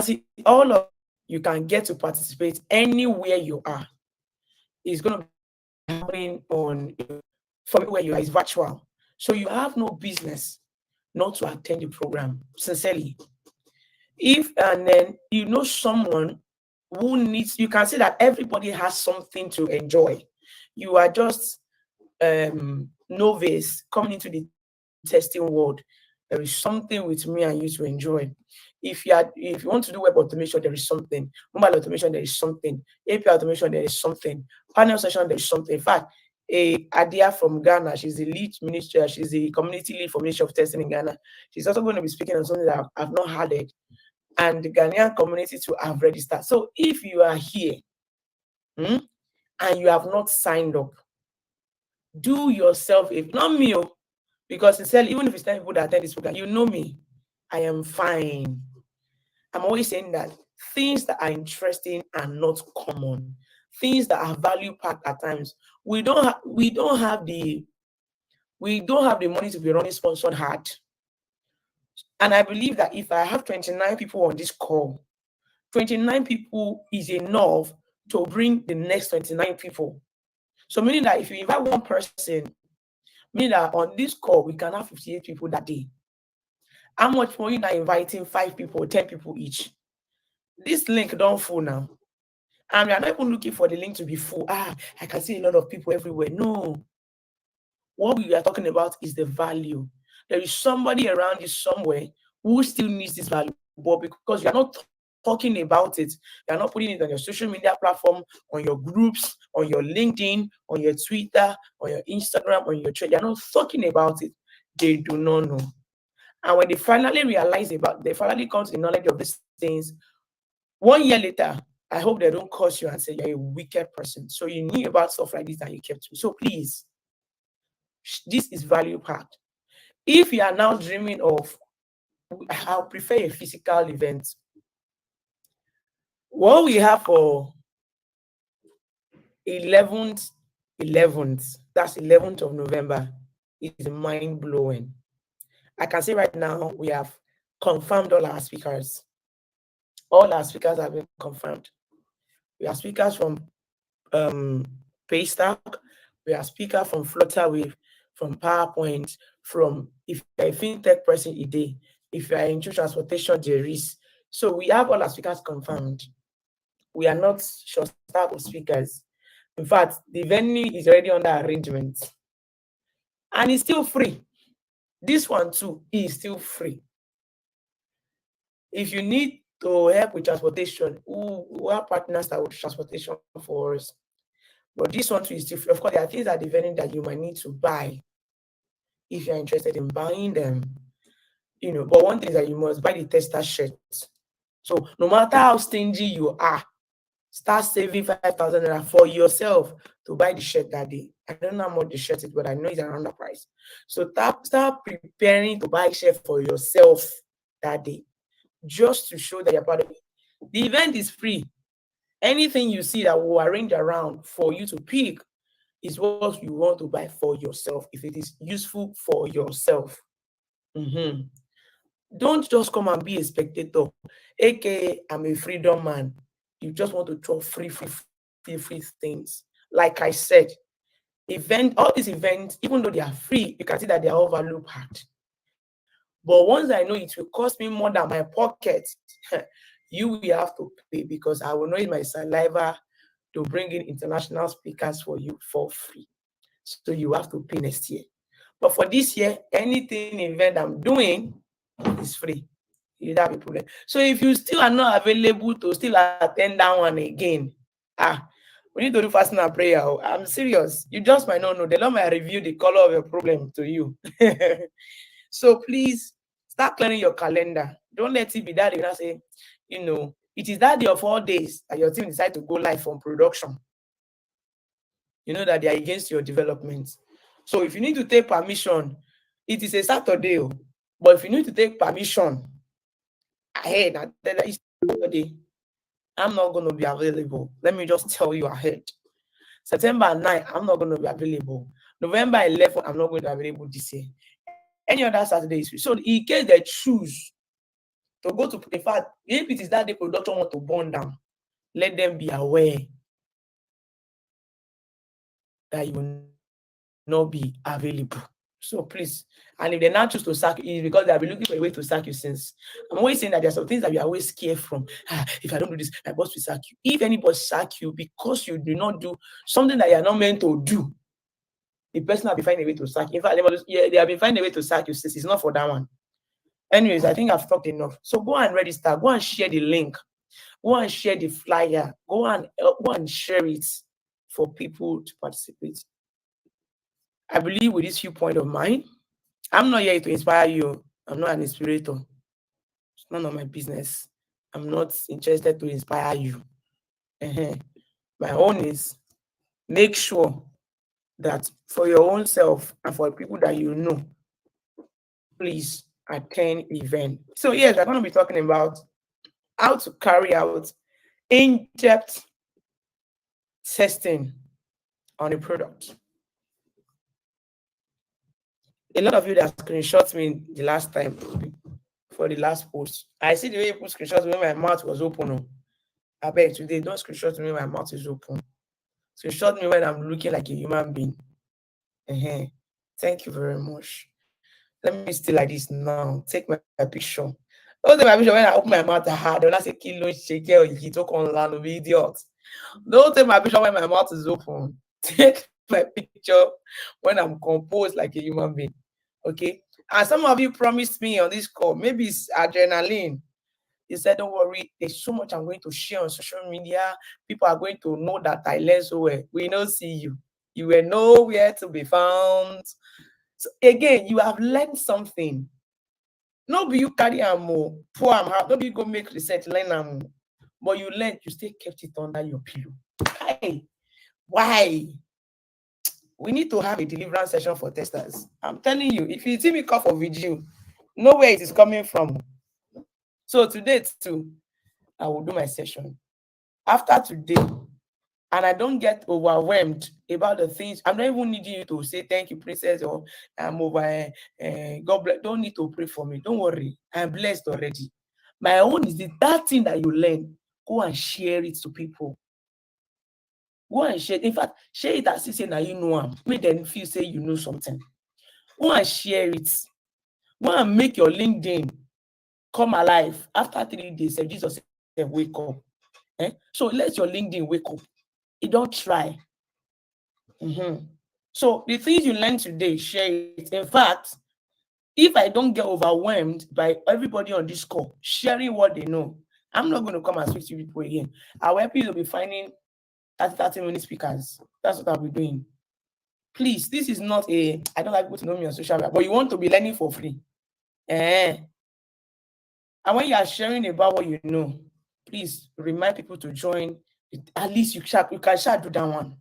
see, all of you can get to participate anywhere you are. It's going to be happening on from where you are. It's virtual, so you have no business not to attend the program. Sincerely, if and then you know someone who needs, you can see that everybody has something to enjoy. You are just novice coming into the testing world. There is something with me and you to enjoy. If you want to do web automation, there is something. Mobile automation, there is something. API automation, there is something. Panel session, there is something. In fact, a Adia from Ghana, she's the lead minister, she's the community lead for Ministry of Testing in Ghana. She's also going to be speaking on something that I've not heard it, and the Ghanaian community to have registered. So if you are here hmm, and you have not signed up, do yourself, if not me, because sincerely, even if it's 10 people that attend this program, you know me, I am fine. I'm always saying that things that are interesting are not common. Things that are value packed at times. We don't have the money to be running sponsored hard. And I believe that if I have 29 people on this call, 29 people is enough to bring the next 29 people. So meaning that if you invite one person, meaning that on this call we can have 58 people that day. How much more you not inviting 5 people, 10 people each? This link don't full now. And we are not even looking for the link to be full. I can see a lot of people everywhere. No. What we are talking about is the value. There is somebody around you somewhere who still needs this value, but because you are not talking about it, you are not putting it on your social media platform, on your groups, on your LinkedIn, on your Twitter, on your Instagram, on your trade. You are not talking about it. They do not know. And when they finally realize they finally come to the knowledge of these things, 1 year later, I hope they don't curse you and say you're a wicked person. So you knew about stuff like this and you kept me. So please, this is value packed. If you are now dreaming of, I'll prefer a physical event. What we have for 11th, that's 11th of November, is mind blowing. I can say right now we have confirmed all our speakers. All our speakers have been confirmed. We have speakers from Paystack, we have speakers from Flutterwave, from PowerPoint, from if you're a fintech person, IDE, if you're into transportation, there is. So we have all our speakers confirmed. We are not short staff of speakers. In fact, the venue is already under arrangement. And it's still free. This one too is still free. If you need to help with transportation, who are partners that will do transportation for us. But this one too is still free. Of course, there are things at the venue that you might need to buy if you're interested in buying them. But one thing is that you must buy the tester shirt. So no matter how stingy you are, start saving 5,000 naira for yourself to buy the shirt that day. I don't know how much the shirt is, but I know it's around the price. So start preparing to buy shirt for yourself that day, just to show that you're part of it. The event is free. Anything you see that will arrange around for you to pick is what you want to buy for yourself, if it is useful for yourself. Don't just come and be a spectator, aka I'm a freedom man. You just want to throw free things. Like I said, all these events, even though they are free, you can see that they are all value packed. But once I know it will cost me more than my pocket, you will have to pay, because I will know in my saliva to bring in international speakers for you for free. So you have to pay next year. But for this year, anything event I'm doing is free. You don't have a problem. So if you still are not available to still attend that one again, we need to do fasting and prayer. I'm serious. You just might not know. The Lord might reveal the color of your problem to you. So please start clearing your calendar. Don't let it be that you not say, it is that day of 4 days that your team decide to go live from production. You know that they are against your development. So if you need to take permission, it is a Saturday. But if you need to take permission ahead, I'm not going to be available. Let me just tell you ahead. September 9, I'm not going to be available. November 11, I'm not going to be available this year. Any other Saturday is free. So in case they choose to go to, in fact, if it is that the production want to burn down, let them be aware that you will not be available. So please, and if they now choose to sack you, it's because they have been looking for a way to sack you since. I'm always saying that there are some things that you are always scared from. If I don't do this, my boss will sack you. If anybody sack you because you do not do something that you are not meant to do, the person will be finding a way to sack you. In fact, they have been finding a way to sack you since it's not for that one. Anyways, I think I've talked enough. So go and register. Go and share the link. Go and share the flyer. Go and share it for people to participate. I believe with this viewpoint of mine, I'm not here to inspire you. I'm not an inspirator. It's none of my business. I'm not interested to inspire you. My own is make sure that for your own self and for people that you know, please attend event. So yes, we're going to be talking about how to carry out in-depth testing on a product. A lot of you that screenshot me the last time for the last post, I see the way you put screenshots when my mouth was open. I bet today, don't screenshot me when my mouth is open. Screenshot me when I'm looking like a human being. Thank you very much. Let me stay like this now. Take my picture. Don't take my picture when I open my mouth hard. Don't say kilo shake or you talk online of idiot. Don't take my picture when my mouth is open. Take my picture when I'm composed like a human being. Okay. And some of you promised me on this call, maybe it's adrenaline. You said, don't worry, there's so much I'm going to share on social media. People are going to know that I learned so well. We don't see you. You were nowhere to be found. So again, you have learned something. No be you carry more, pour am out. No be you go make research, learn am. But you learned, you still kept it under your pillow. Hey, why? We need to have a deliverance session for testers. I'm telling you, if you see me cough or video, know where it is coming from. So today too, I will do my session. After today, and I don't get overwhelmed about the things. I'm not even needing you to say thank you, princess, or I'm over. God bless. Don't need to pray for me. Don't worry. I'm blessed already. My own is that thing that you learn. Go and share it to people. Go and share it. In fact, share it as if say now you know them. Make them feel say you know something. Go and share it. Go and make your LinkedIn come alive. After 3 days, Jesus said, wake up. So let your LinkedIn wake up. You don't try. So the things you learn today, share it. In fact, if I don't get overwhelmed by everybody on this call sharing what they know, I'm not going to come and speak to people again. I'll help you to be finding 30-minute speakers. That's what I'll be doing. Please, this is not I don't like people to know me on social media, but you want to be learning for free. And when you are sharing about what you know, please remind people to join. At least you can do that one.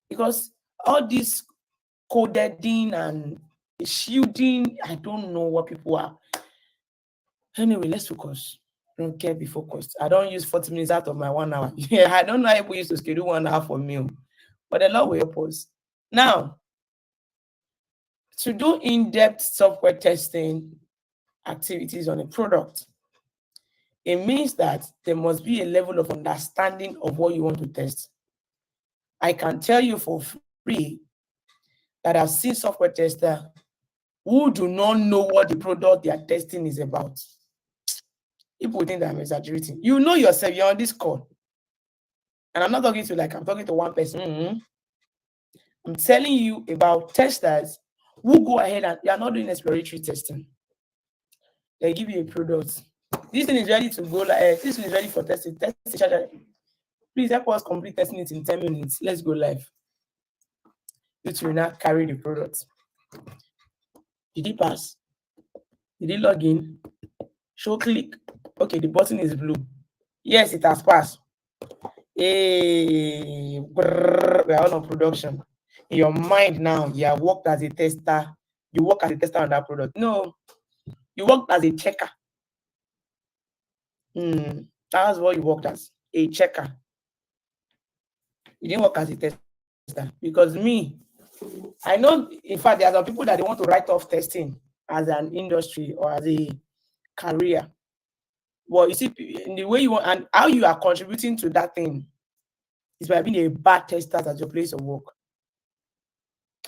Because all this coding and shielding, I don't know what people are. Anyway, let's focus. I don't care, be focused. I don't use 40 minutes out of my 1 hour. I don't know how people used to schedule 1 hour for me. But the Lord will help us. Now, to do in-depth software testing activities on a product, it means that there must be a level of understanding of what you want to test. I can tell you for free that I've seen software testers who do not know what the product they are testing is about. People think that I'm exaggerating. You know yourself, you're on this call. And I'm not talking to I'm talking to one person. I'm telling you about testers who go ahead and they are not doing exploratory testing. They give you a product. This thing is ready to go. This thing is ready for testing. Please help us complete testing it in 10 minutes. Let's go live. It will not carry the product. Did he pass? Did he log in? Show click. Okay, the button is blue. Yes, it has passed. Hey, we are all on production. In your mind now, you have worked as a tester. You work as a tester on that product. No, you worked as a checker. That's what you worked as, a checker. You didn't work as a tester. Because me, I know, in fact, there are some people that they want to write off testing as an industry or as a career. Well, you see, in the way you want and how you are contributing to that thing is by being a bad tester at your place of work.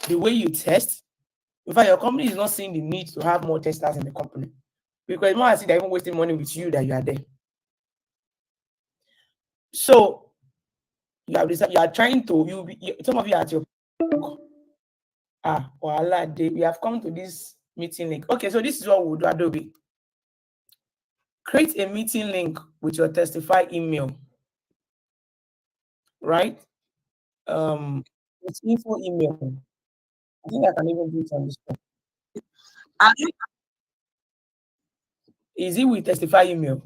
The way you test, in fact, your company is not seeing the need to have more testers in the company because more I see they're even wasting money with you that you are there. So you are trying to some of you at your we have come to this meeting link. Okay, so this is what we'll do, Adobe. Create a meeting link with your Testify email, right? It's info email. I think I can even do it on this one. Is it with Testify email?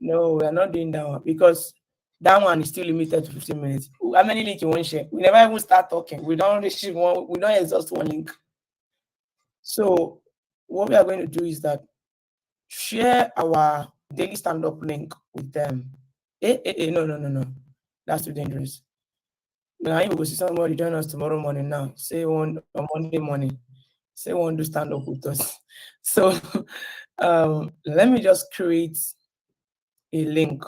No, we are not doing that one because that one is still limited to 15 minutes. How many links you want to share? We never even start talking. We don't receive one, we don't exhaust one link. So what we are going to do is that share our daily stand-up link with them. No. That's too dangerous. Now you will see somebody join us tomorrow morning now. Say one on Monday morning. Say one to stand up with us. So let me just create a link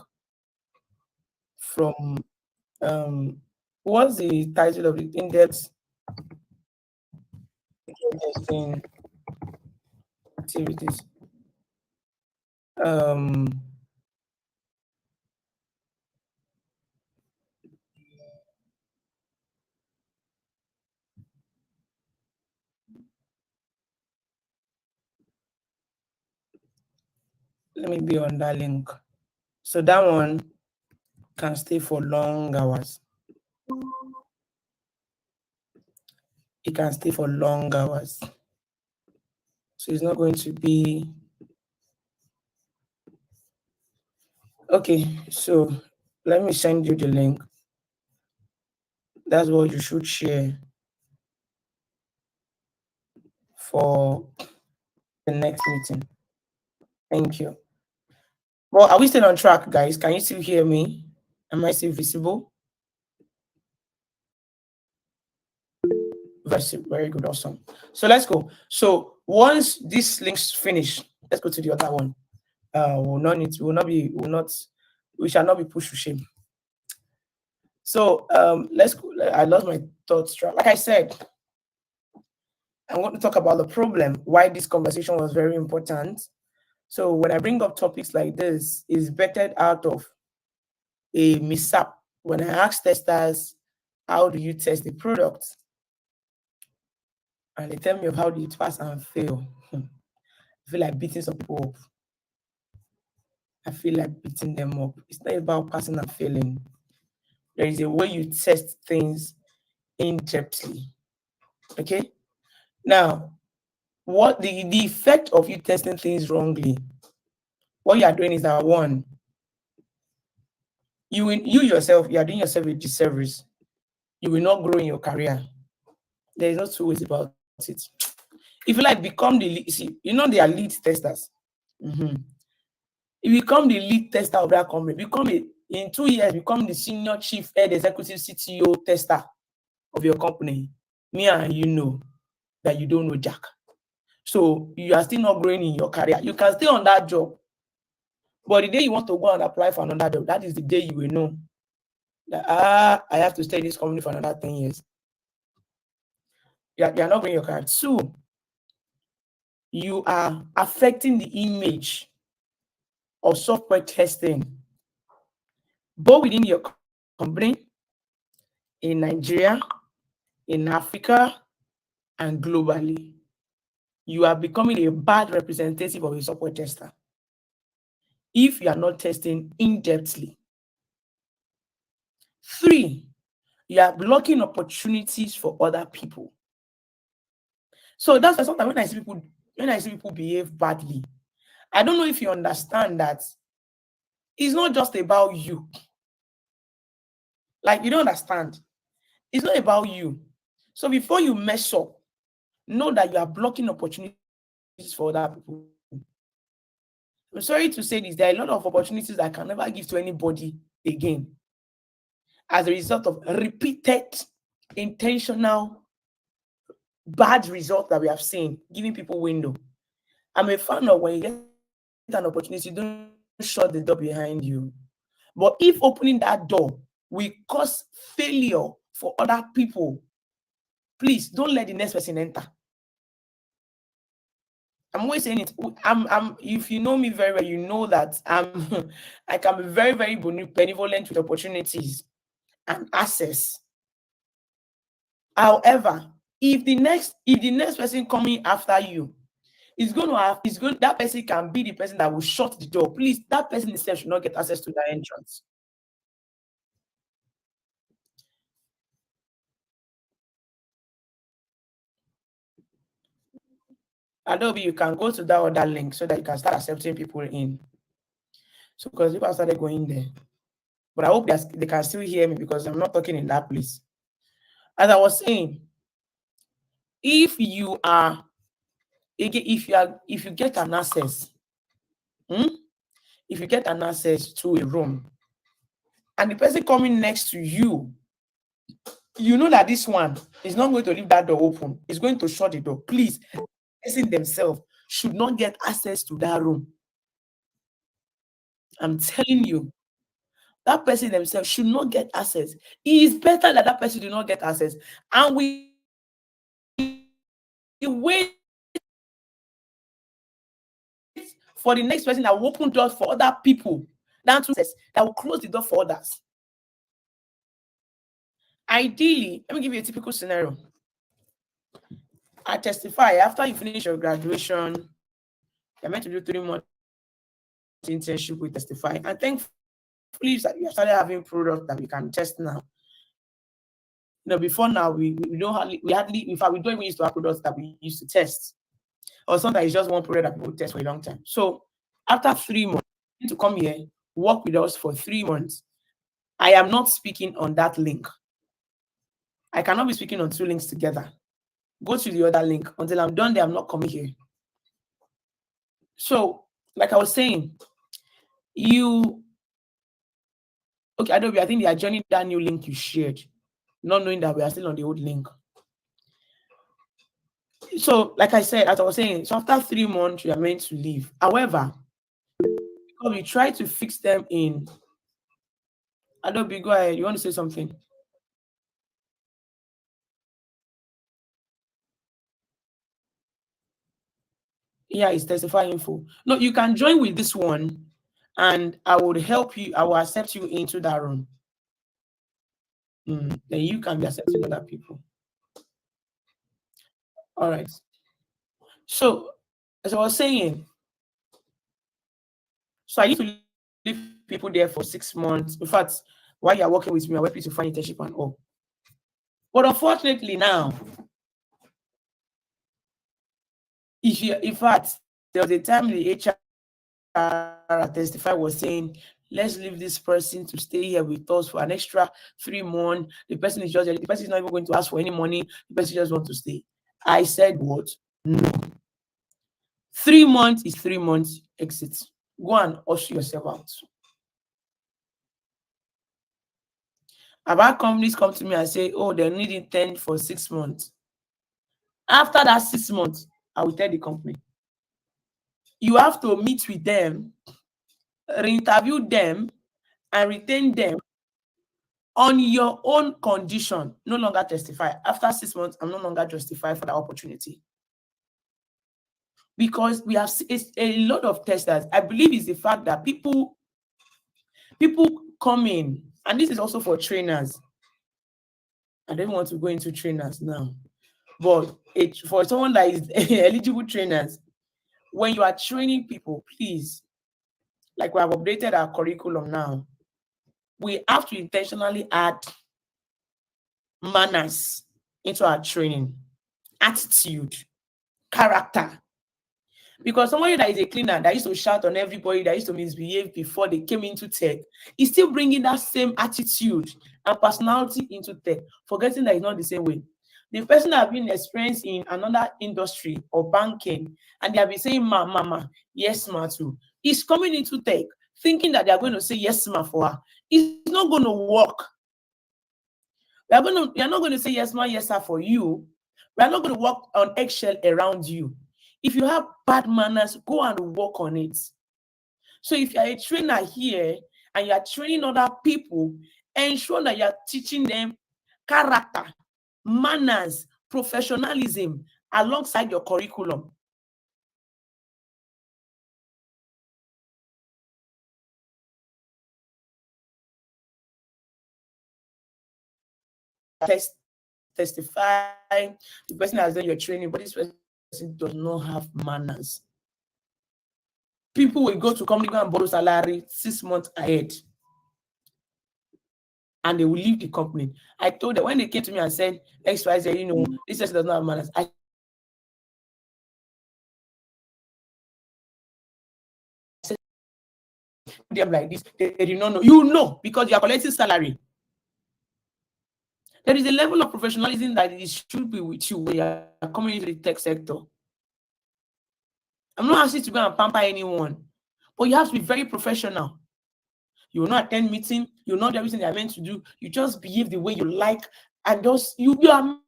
from what's the title of the in-depth testing activities? Let me be on that link. So that one can stay for long hours. It can stay for long hours. So it's not going to be okay. So let me send you the link. That's what you should share for the next meeting. Thank you. Well, are we still on track, guys? Can you still hear me? Am I still visible? Very good, awesome. So let's go. So once this link's finished, let's go to the other one. We shall not be pushed to shame. So let's go. I lost my thoughts track. Like I said, I want to talk about the problem, why this conversation was very important. So when I bring up topics like this, it's vetted out of a mishap. When I ask testers, how do you test the product? And they tell me of how do you pass and fail. I feel like beating some people up. I feel like beating them up. It's not about passing and failing. There is a way you test things in-depthly. Okay? Now, what the effect of you testing things wrongly, what you are doing is that one, you yourself, you are doing yourself a disservice. You will not grow in your career. There is no two ways about it. If you like become the lead, see, you know they are lead testers. If you become the lead tester of that company, in 2 years, become the senior chief head executive CTO tester of your company. Me and you know that you don't know jack. So you are still not growing in your career. You can stay on that job. But the day you want to go and apply for another job, that is the day you will know that I have to stay in this company for another 10 years. You are not growing your career. 2, you are affecting the image of software testing, both within your company, in Nigeria, in Africa, and globally. You are becoming a bad representative of a software tester if you are not testing in-depthly. 3, you are blocking opportunities for other people. So that's why sometimes when I see people behave badly, I don't know if you understand that it's not just about you. Like, you don't understand. It's not about you. So before you mess up, know that you are blocking opportunities for other people. I'm sorry to say this, there are a lot of opportunities I can never give to anybody again as a result of repeated, intentional, bad results that we have seen, giving people window. I'm a fan of when you get an opportunity, don't shut the door behind you. But if opening that door will cause failure for other people, please don't let the next person enter. I'm always saying it. If you know me very well, you know that I can be very, very benevolent with opportunities and access. However, if the next person coming after you that person can be the person that will shut the door. Please, that person itself should not get access to that entrance. Adobe, you can go to that other link so that you can start accepting people in. So because people have started going there. But I hope they can still hear me because I'm not talking in that place. As I was saying, if you get an access, if you get an access to a room and the person coming next to you, you know that this one is not going to leave that door open. It's going to shut the door. Please, the person themselves should not get access to that room. I'm telling you, that person themselves should not get access. It is better that that person do not get access. And we wait for the next person that will open doors for other people that will close the door for others. Ideally, let me give you a typical scenario. I testify after you finish your graduation, you're meant to do 3 months internship with Testify. And thankfully, you have started having products that we can test now. Before now, we hardly, in fact, we don't even used to have products that we used to test. Or sometimes it's just one product that people test for a long time. So after 3 months, you need to come here, work with us for 3 months. I am not speaking on that link. I cannot be speaking on 2 links together. Go to the other link. Until I'm done there, I'm not coming here. So, like I was saying, okay, Adobe, I think they are joining that new link you shared, not knowing that we are still on the old link. So, like I said, as I was saying, so after 3 months, you are meant to leave. However, because we try to fix them in. Adobe, go ahead. You want to say something? Yeah, it's Testify Info. No, you can join with this one, and I would help you. I will accept you into that room. Then you can be accepting other people. All right. So, as I was saying, so I used to leave people there for 6 months. In fact, while you're working with me, I help you to find internship and all. But unfortunately now, in fact, there was a time the HR at Testify was saying, let's leave this person to stay here with us for an extra 3 months. The person is not even going to ask for any money. The person just wants to stay. I said, what? No. 3 months is 3 months exit. Go and usher yourself out. About companies come to me and say, oh, they need intent for 6 months. After that 6 months, I will tell the company. You have to meet with them, re-interview them, and retain them on your own condition. No longer Testify. After 6 months, I'm no longer justified for that opportunity. Because we have a lot of testers. I believe it's the fact that people come in, and this is also for trainers. I don't want to go into trainers now, but for someone that is eligible trainers, when you are training people, please, like we have updated our curriculum now, we have to intentionally add manners into our training, attitude, character. Because somebody that is a cleaner that used to shout on everybody, that used to misbehave before they came into tech, is still bringing that same attitude and personality into tech, forgetting that it's not the same way. The person that have been experienced in another industry or banking, and they have been saying, ma, yes, ma, too, is coming into tech, thinking that they are going to say yes, ma, for her. It's not going to work. We are not going to say yes, ma, yes, sir, for you. We are not going to walk on eggshell around you. If you have bad manners, go and work on it. So if you're a trainer here and you're training other people, ensure that you're teaching them character, manners, professionalism alongside your curriculum. Testify, the person has done your training, but this person does not have manners. People will go to company and borrow salary 6 months ahead, and they will leave the company. I told them when they came to me and said, XYZ, this person does not have manners. I said them like this, they did not know. You know, because you are collecting salary. There is a level of professionalism that it should be with you when you are coming into the tech sector. I'm not asking you to go and pamper anyone, but you have to be very professional. You will not attend meeting, you will not do everything they are meant to do. You just behave the way you like, and just you are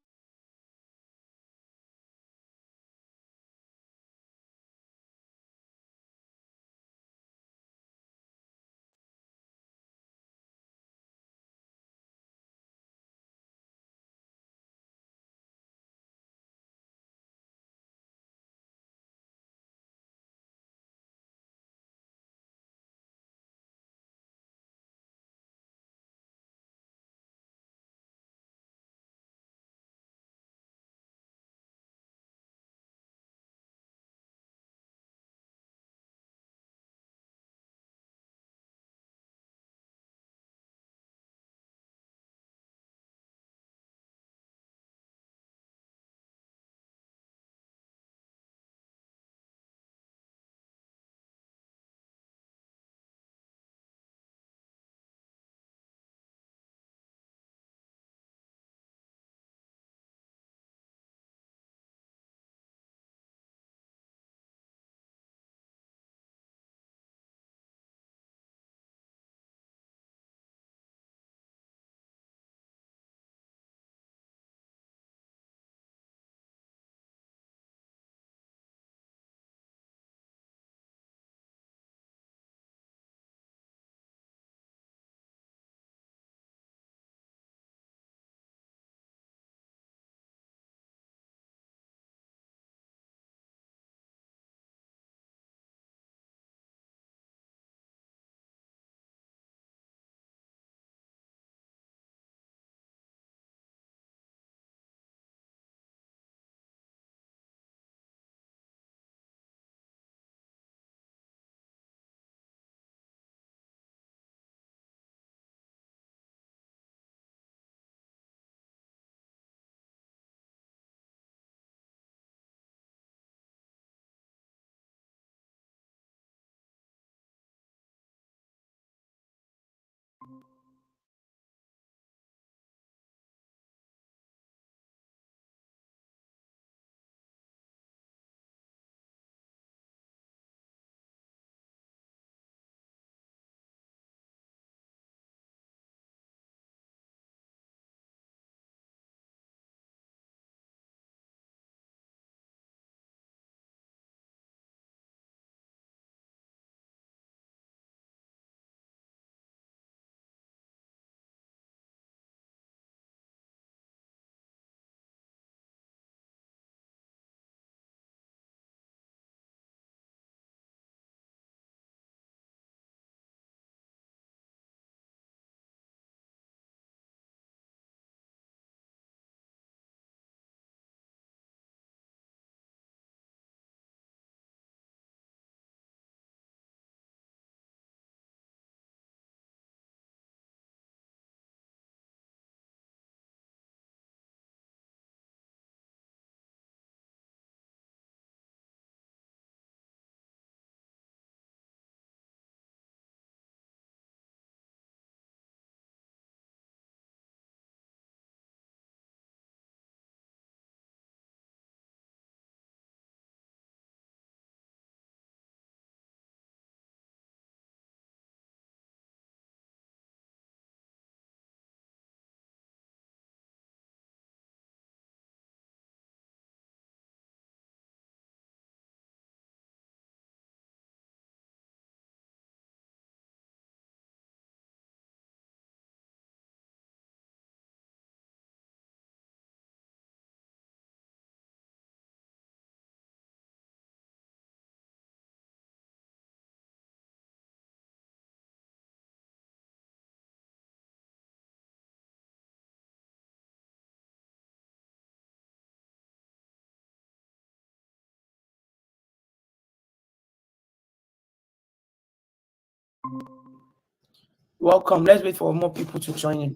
Welcome. Let's wait for more people to join in.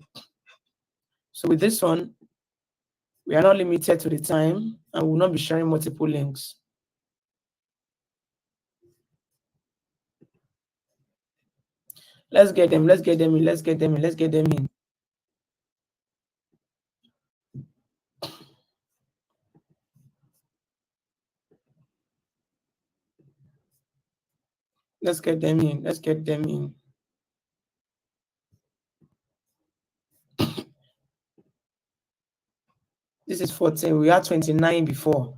So with this one, we are not limited to the time and we will not be sharing multiple links. Let's get them. Let's get them in. Let's get them in. Let's get them in. Let's get them in. Let's get them in. This is 14. We had 29 before.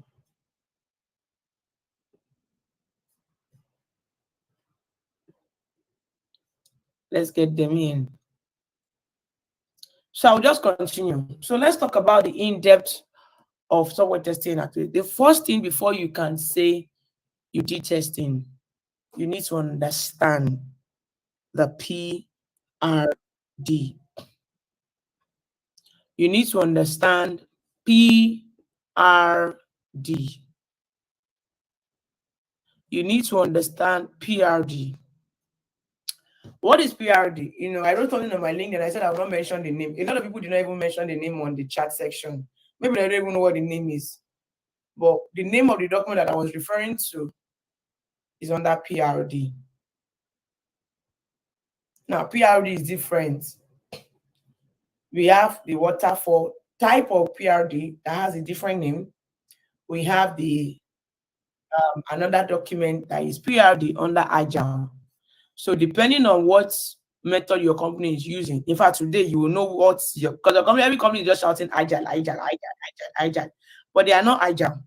Let's get them in. So I'll just continue. So let's talk about the in-depth of software testing activity. The first thing before you can say you did testing, you need to understand the PRD. You need to understand PRD. You need to understand PRD. What is PRD? I wrote something on my link and I said I will not mention the name. A lot of people did not even mention the name on the chat section. Maybe they don't even know what the name is. But the name of the document that I was referring to is under PRD. Now, PRD is different. We have the waterfall type of PRD that has a different name. We have the another document that is PRD under Agile. So depending on what method your company is using, in fact, today you will know what's because every company is just shouting Agile, Agile, Agile, Agile, Agile, but they are not Agile.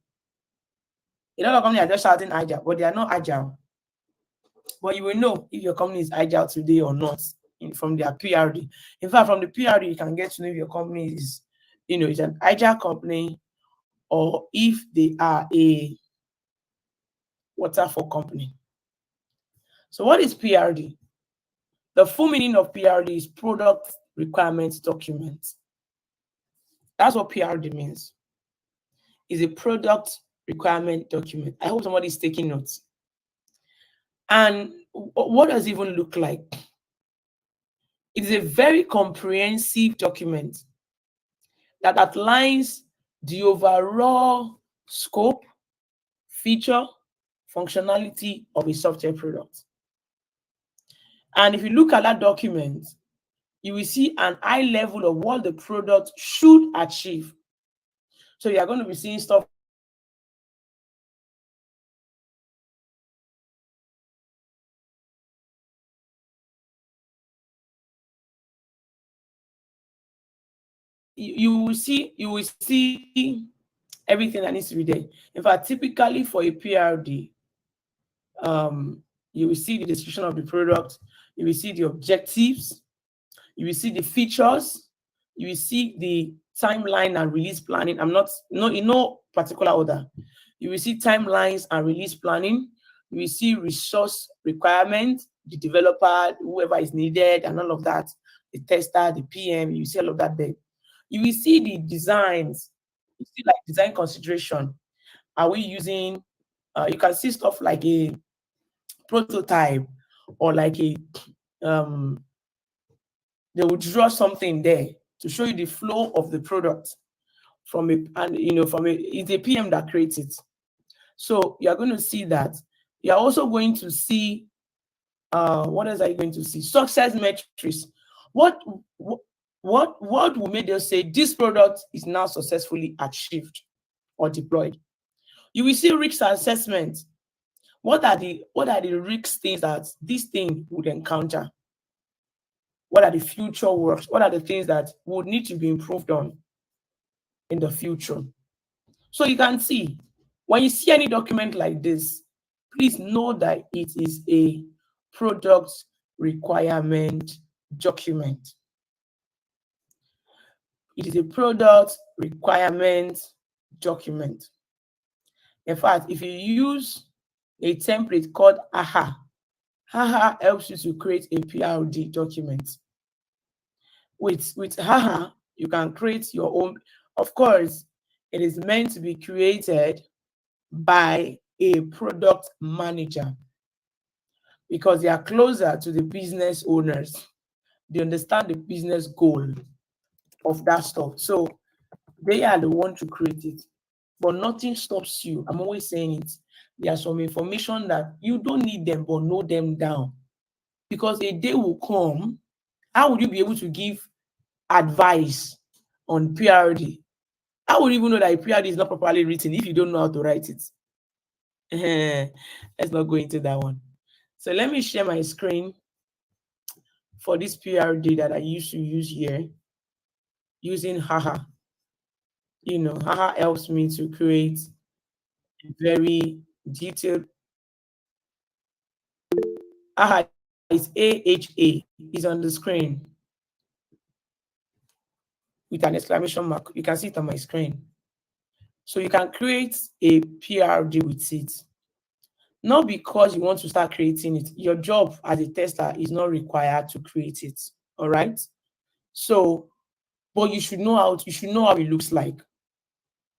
A lot of companies are just shouting Agile, but they are not Agile. But you will know if your company is Agile today or not from their PRD. In fact, from the PRD, you can get to know if your company is, it's an Agile company or if they are a waterfall company. So what is PRD? The full meaning of PRD is product requirements document. That's what PRD means. It's a product requirement document. I hope somebody is taking notes. And what does it even look like? It is a very comprehensive document that outlines the overall scope, feature, functionality of a software product. And if you look at that document, you will see an high level of what the product should achieve. So you are going to be seeing stuff you will see everything that needs to be there. In fact, typically for a PRD, you will see the description of the product, you will see the objectives, you will see the features, you will see the timeline and release planning. In no particular order. You will see timelines and release planning. You will see resource requirements, the developer, whoever is needed, and all of that. The tester, the PM, you see all of that there. You will see the designs. You see like design consideration. Are we using? You can see stuff like a prototype or like a they will draw something there to show you the flow of the product it's a PM that creates it. So you're going to see that. You're also going to see what else are you going to see? Success metrics. What will make them say this product is now successfully achieved or deployed? You will see risk assessment. What are the risk things that this thing would encounter? What are the future works? What are the things that would need to be improved on in the future? So you can see, when you see any document like this, please know that it is a product requirement document. It is a product requirement document. In fact, if you use a template called AHA helps you to create a PRD document. With AHA, you can create your own. Of course, it is meant to be created by a product manager. because they are closer to the business owners. They understand the business goal of that stuff. So they are the one to create it. But nothing stops you. I'm always saying it. There are some information that you don't need them, but know them down. Because a day will come, how would you be able to give advice on PRD? How would you even know that a PRD is not properly written if you don't know how to write it? Let's not go into that one. So let me share my screen for this PRD that I used to use here using Haha. Haha helps me to create a very detailed. Haha is AHA, is on the screen with an exclamation mark. You can see it on my screen. So you can create a PRD with it. Not because you want to start creating it. Your job as a tester is not required to create it. All right. So, but you should know how it looks like,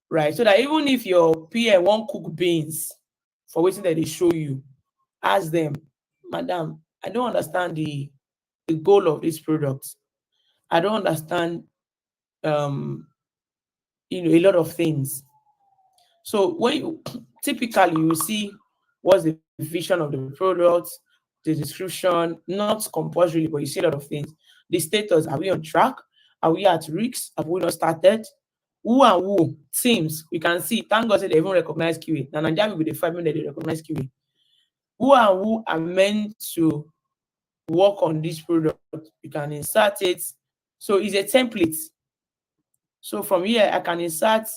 right? So that even if your PM won't cook beans for waiting that they show you, ask them, Madam, I don't understand the goal of this product. I don't understand a lot of things. So when you typically you see what's the vision of the product, the description, not compulsory, but you see a lot of things. The status, are we on track? Are we at risk? Have we not started? Who and who? Teams. We can see, thank God they even recognize QA. Now Nigeria will be the 5 minutes they recognize QA. Who and who are meant to work on this product? You can insert it. So it's a template. So from here, I can insert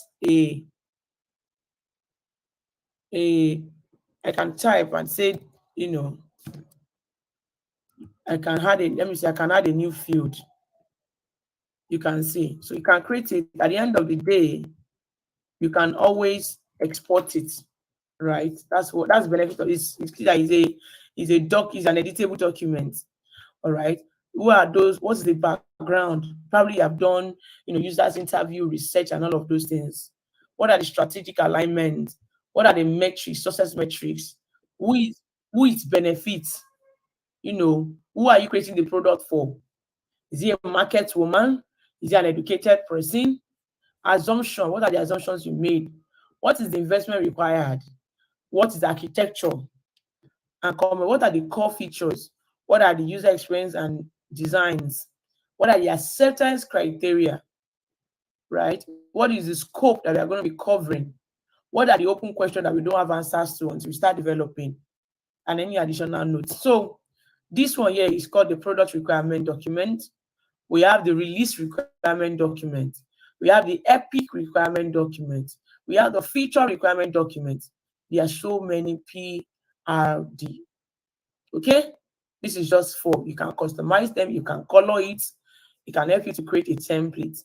I can type and say, I can add I can add a new field. You can see. So you can create it. At the end of the day, you can always export it, right? That's the benefit of this. It's clear that is an editable document. All right. Who are those? What's the background? Probably have done, users interview, research, and all of those things. What are the strategic alignments? What are the metrics, success metrics? Who it benefits? Who are you creating the product for? Is he a market woman? Is he an educated person? Assumption. What are the assumptions you made? What is the investment required? What is the architecture? And what are the core features? What are the user experience and designs? What are the acceptance criteria? Right? What is the scope that we are going to be covering? What are the open questions that we don't have answers to until we start developing? And any additional notes. So this one here is called the product requirement document. We have the release requirement document. We have the epic requirement document. We have the feature requirement document. There are so many PRD. Okay? This is just 4. You can customize them. You can color it. It can help you to create a template.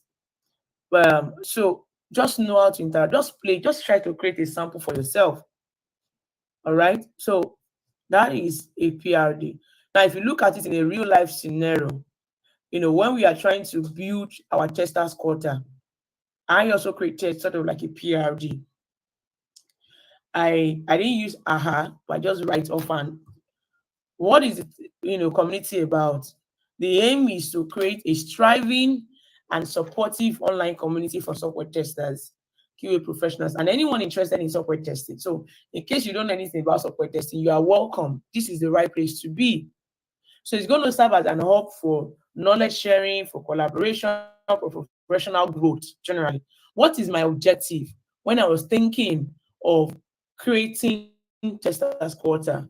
So just know how to interact. Just try to create a sample for yourself. All right? So that is a PRD. Now, if you look at it in a real life scenario, when we are trying to build our testers quarter, I also created sort of like a PRD. I didn't use AHA, but I just write offhand. What is it, community about? The aim is to create a striving and supportive online community for software testers, QA professionals, and anyone interested in software testing. So in case you don't know anything about software testing, you are welcome. This is the right place to be. So it's going to serve as an hub for knowledge sharing, for collaboration, for professional growth generally. What is my objective when I was thinking of creating Testers Quarter?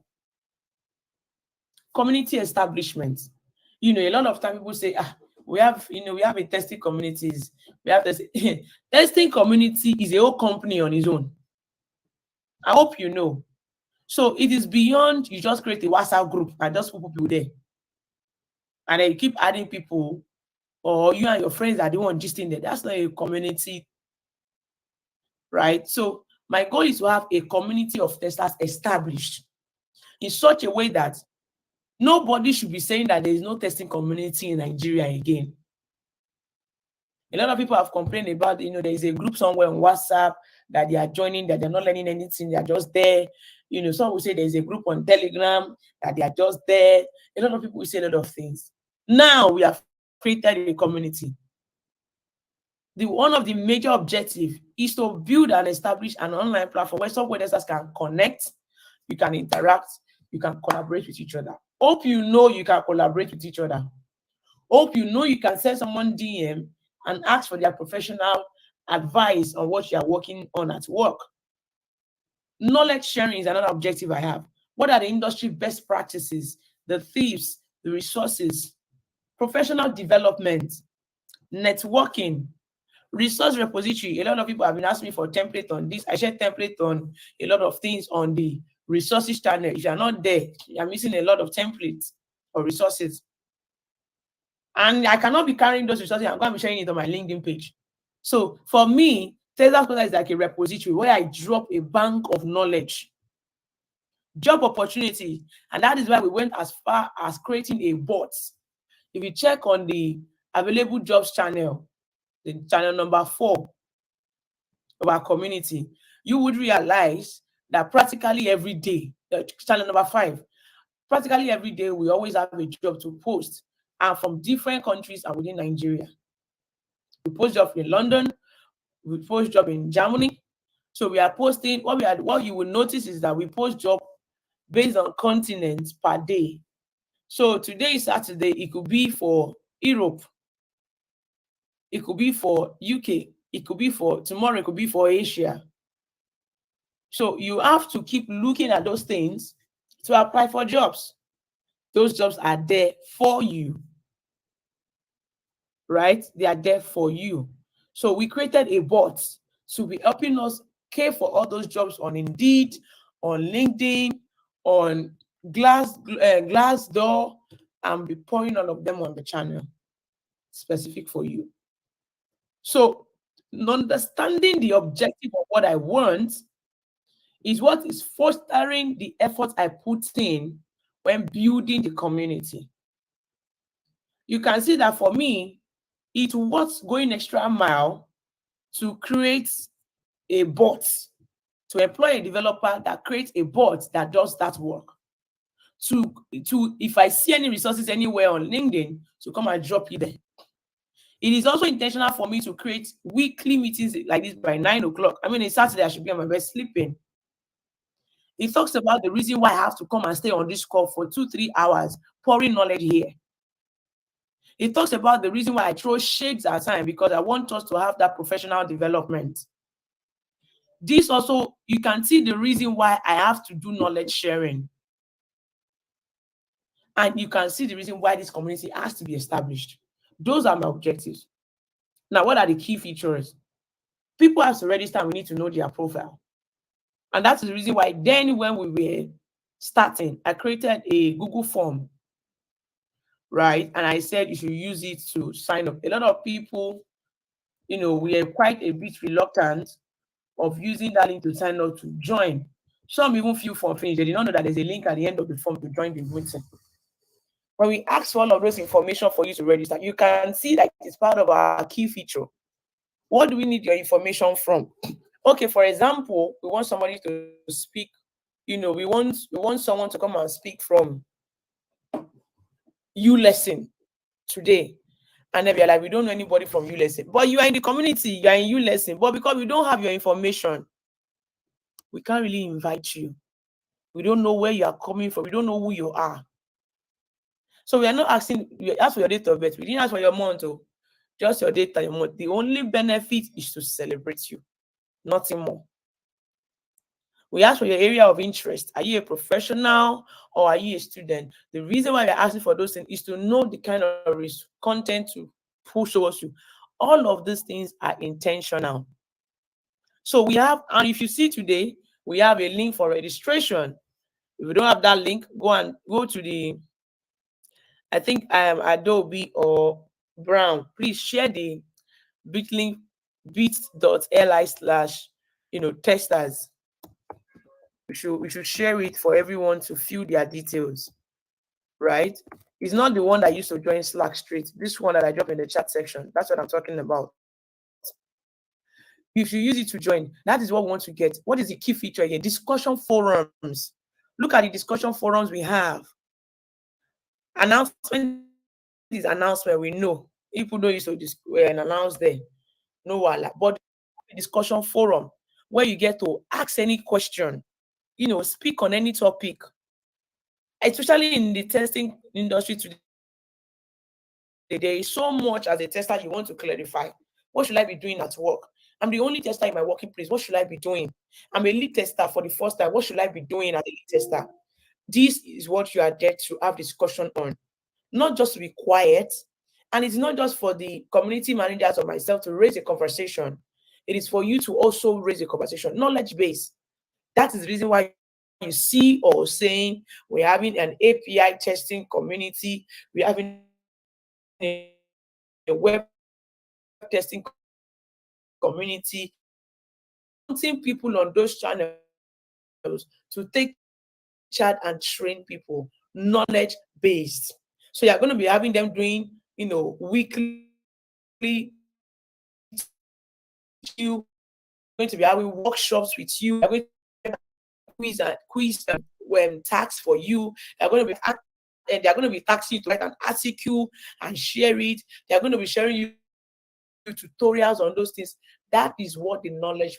Community establishment. A lot of time people say, we have a testing communities. We have this testing community is a whole company on its own. I hope you know. So it is beyond you just create a WhatsApp group and just put people there. And then you keep adding people, or you and your friends are the one just in there. That's not a community, right? So my goal is to have a community of testers established in such a way that nobody should be saying that there is no testing community in Nigeria again. A lot of people have complained about, there is a group somewhere on WhatsApp that they are joining, that they're not learning anything, they're just there. Some will say there's a group on Telegram that they are just there. A lot of people will say a lot of things. Now we have created a community. One of the major objectives is to build and establish an online platform where software testers can connect, you can interact, you can collaborate with each other. Hope you know you can collaborate with each other. Hope you know you can send someone DM and ask for their professional advice on what you are working on at work. Knowledge sharing is another objective I have. What are the industry best practices, the tips, the resources, professional development, networking, resource repository? A lot of people have been asking me for a template on this. I share template on a lot of things on the resources channel. If you're not there, you're missing a lot of templates or resources. And I cannot be carrying those resources. I'm going to be sharing it on my LinkedIn page. So for me, Tesla Scholar is like a repository where I drop a bank of knowledge, job opportunity. And that is why we went as far as creating a bot. If you check on the available jobs channel, the channel number 4 of our community, you would realize that practically every day, channel number 5, practically every day, we always have a job to post, and from different countries and within Nigeria. We post job in London, we post job in Germany. So we are posting, what you will notice is that we post job based on continents per day. So today is Saturday, it could be for Europe, it could be for UK, it could be for tomorrow, it could be for Asia. So you have to keep looking at those things to apply for jobs. Those jobs are there for you, right? They are there for you. So we created a bot to be helping us care for all those jobs on Indeed, on LinkedIn, on Glassdoor, and be pouring all of them on the channel specific for you. So understanding the objective of what I want is what is fostering the effort I put in when building the community. You can see that for me, it was going extra mile to create a bot, to employ a developer that creates a bot that does that work. To if I see any resources anywhere on LinkedIn, to come and drop it there. It is also intentional for me to create weekly meetings like this by 9 o'clock. I mean, it's Saturday, I should be on my bed sleeping. It talks about the reason why I have to come and stay on this call for 2-3 hours, pouring knowledge here. It talks about the reason why I throw shades at time, because I want us to have that professional development. This also, you can see the reason why I have to do knowledge sharing. And you can see the reason why this community has to be established. Those are my objectives. Now, what are the key features? People have to register, we need to know their profile. And that's the reason why then when we were starting, I created a Google form, right? And I said you should use it to sign up. A lot of people, we are quite a bit reluctant of using that link to sign up to join. Some even feel for finish. They did not know that there's a link at the end of the form to join the meeting. When we ask for all of those information for you to register, you can see that it's part of our key feature. What do we need your information from? Okay, for example, we want somebody to speak, we want someone to come and speak from ULesson today. And then we're like, we don't know anybody from ULesson. But you are in the community, you are in ULesson. But because we don't have your information, we can't really invite you. We don't know where you are coming from. We don't know who you are. So we are not asking, we ask for your date of birth. We didn't ask for your month, just your date and your month. The only benefit is to celebrate you, nothing more. We ask for your area of interest. Are you a professional or are you a student? The reason why we're asking for those things is to know the kind of content to push towards you. All of these things are intentional. So we have, and if you see today, we have a link for registration. If you don't have that link, go to the, I think Adobe or Brown. Please share the bit.ly testers. We should share it for everyone to fill their details, right? It's not the one that used to join Slack straight. This one that I dropped in the chat section. That's what I'm talking about. You should use it to join. That is what we want to get. What is the key feature here? Discussion forums. Look at the discussion forums we have. Announcement is announcement. We know people don't use to announce there. No wala. But discussion forum where you get to ask any question, speak on any topic, especially in the testing industry today. There is so much as a tester you want to clarify. What should I be doing at work? I'm the only tester in my working place. What should I be doing? I'm a lead tester for the first time. What should I be doing as a lead tester? This is what you are there to have discussion on, not just to be quiet. And it's not just for the community managers or myself to raise a conversation. It is for you to also raise a conversation, knowledge base. That is the reason why you see or saying we're having an API testing community, we're having a web testing community, wanting people on those channels to take charge and train people, knowledge based. So you're going to be having them doing, weekly, you going to be having workshops with you. They're going to quiz when tasks for you. They're going to be taxing you to write an article and share it. They're going to be sharing you tutorials on those things. That is what the knowledge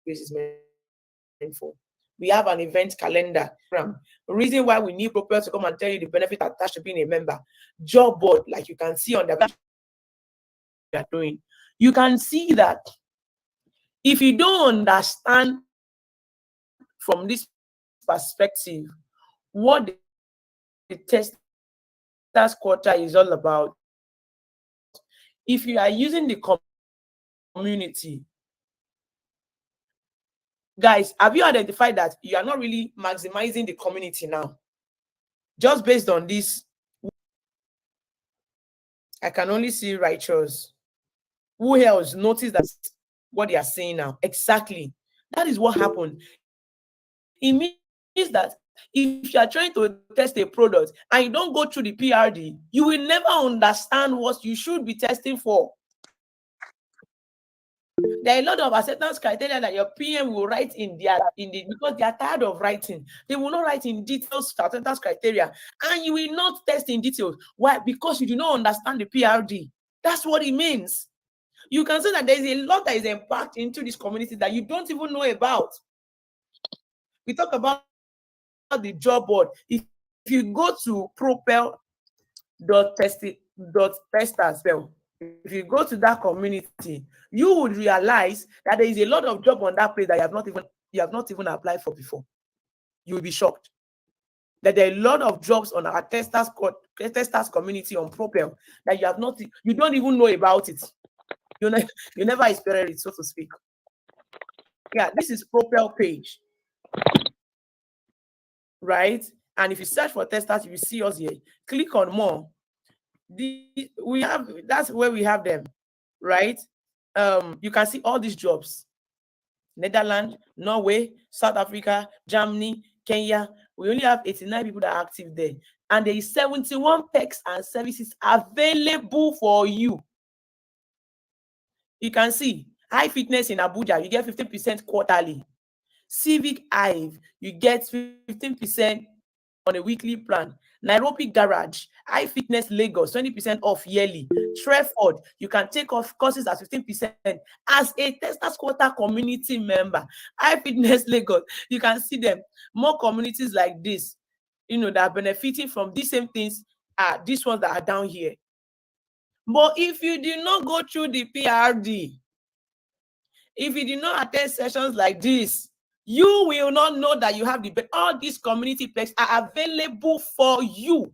base is meant for. We have an event calendar. The reason why we need Propel to come and tell you the benefit attached to being a member. Job board, like you can see on the we are doing. You can see that if you don't understand from this perspective what the testers quarter is all about, if you are using the community, guys, have you identified that you are not really maximizing the community now? Just based on this, I can only see righteous. Who else notice that what they are saying now? Exactly. That is what happened. It means that if you are trying to test a product and you don't go through the PRD, you will never understand what you should be testing for. There are a lot of acceptance criteria that your PM will write because they are tired of writing. They will not write in details acceptance criteria, and you will not test in details. Why? Because you do not understand the PRD. That's what it means. You can see that there is a lot that is impact into this community that you don't even know about. We talk about the job board. If you go to propel.test as well, if you go to that community, you would realize that there is a lot of job on that place that you have not even applied for before. You will be shocked that there are a lot of jobs on our testers community on Propel that you don't even know about it. You never experienced it, so to speak. Yeah, this is Propel page, right? And if you search for testers, you will see us here. Click on more. That's where we have them, right? You can see all these jobs: Netherlands, Norway, South Africa, Germany, Kenya. We only have 89 people that are active there, and there is 71 perks and services available for you. You can see High Fitness in Abuja, you get 15% quarterly. Civic Hive, you get 15% on a weekly plan. Nairobi Garage, High Fitness Lagos, 20% off yearly. Treford, you can take off courses at 15% as a Testers Quarter community member. High Fitness Lagos, you can see them. More communities like this, that are benefiting from these same things are these ones that are down here. But if you do not go through the PRD, if you do not attend sessions like this, you will not know that you have all these community perks are available for you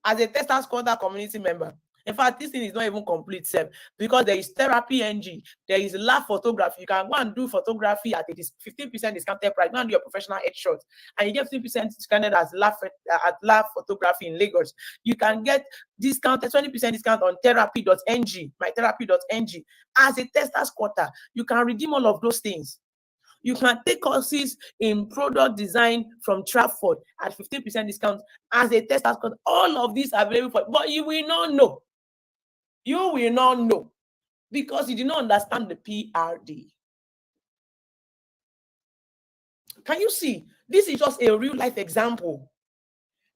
as a Testers Quarter community member. In fact, this thing is not even complete, because there is therapy NG, there is lab photography. You can go and do photography at 15% discounted price. Go and do your professional headshot, and you get 15% discounted as lab photography in Lagos. You can get discounted 20% discount on therapy.ng, mytherapy.ng. As a Testers Quarter, you can redeem all of those things. You can take courses in product design from Trafford at 15% discount as a Testers Quarter. All of these are available for you, but you will not know. You will not know. because you did not understand the PRD. Can you see? This is just a real life example.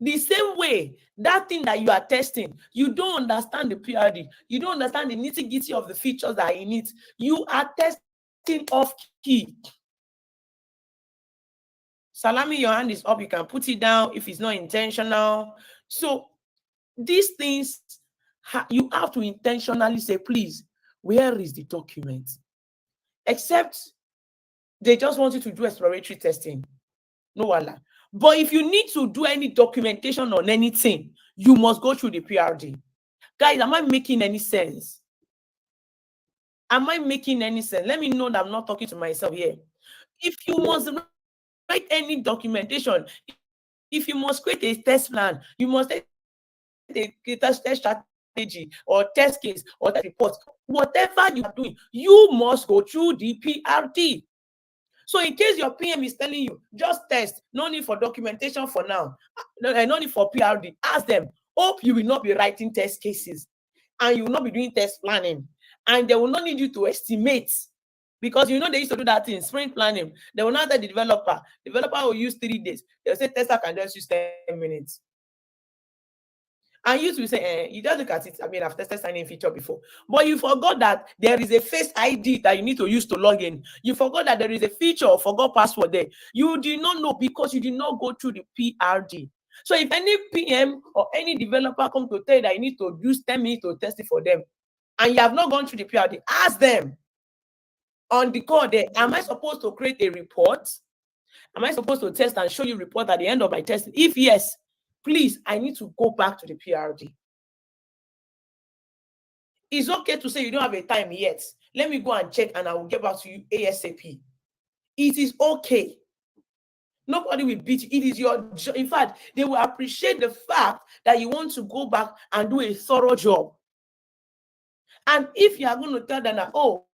The same way, that thing that you are testing, you don't understand the PRD. You don't understand the nitty-gritty of the features that are in it. You are testing off key. Salami, your hand is up. You can put it down if it's not intentional. So these things, you have to intentionally say, please, where is the document? Except they just want you to do exploratory testing. No, wala. But if you need to do any documentation on anything, you must go through the PRD. Guys, am I making any sense? Am I making any sense? Let me know that I'm not talking to myself here. If you must write any documentation, if you must create a test plan, you must create a test strategy or test case or test report. Whatever you are doing, you must go through the PRD. So in case your PM is telling you, just test, no need for documentation for now, no need for PRD, ask them, hope you will not be writing test cases and you will not be doing test planning, and they will not need you to estimate, because you know they used to do that in sprint planning. They will not tell the developer will use 3 days. They'll say tester can just use 10 minutes. And you to say, you just look at it. I mean, I've tested sign-in feature before, but you forgot that there is a face ID that you need to use to log in. You forgot that there is a feature of forgot password there. You did not know because you did not go through the PRD. So if any PM or any developer come to tell you that you need to use 10 minutes to test it for them, and you have not gone through the PRD, ask them on the call there, am I supposed to create a report? Am I supposed to test and show you report at the end of my testing? If yes, please, I need to go back to the PRD. It's okay to say you don't have a time yet. Let me go and check and I will get back to you ASAP. It is okay. Nobody will beat you. It is your job. In fact, they will appreciate the fact that you want to go back and do a thorough job. And if you are going to tell them that, oh,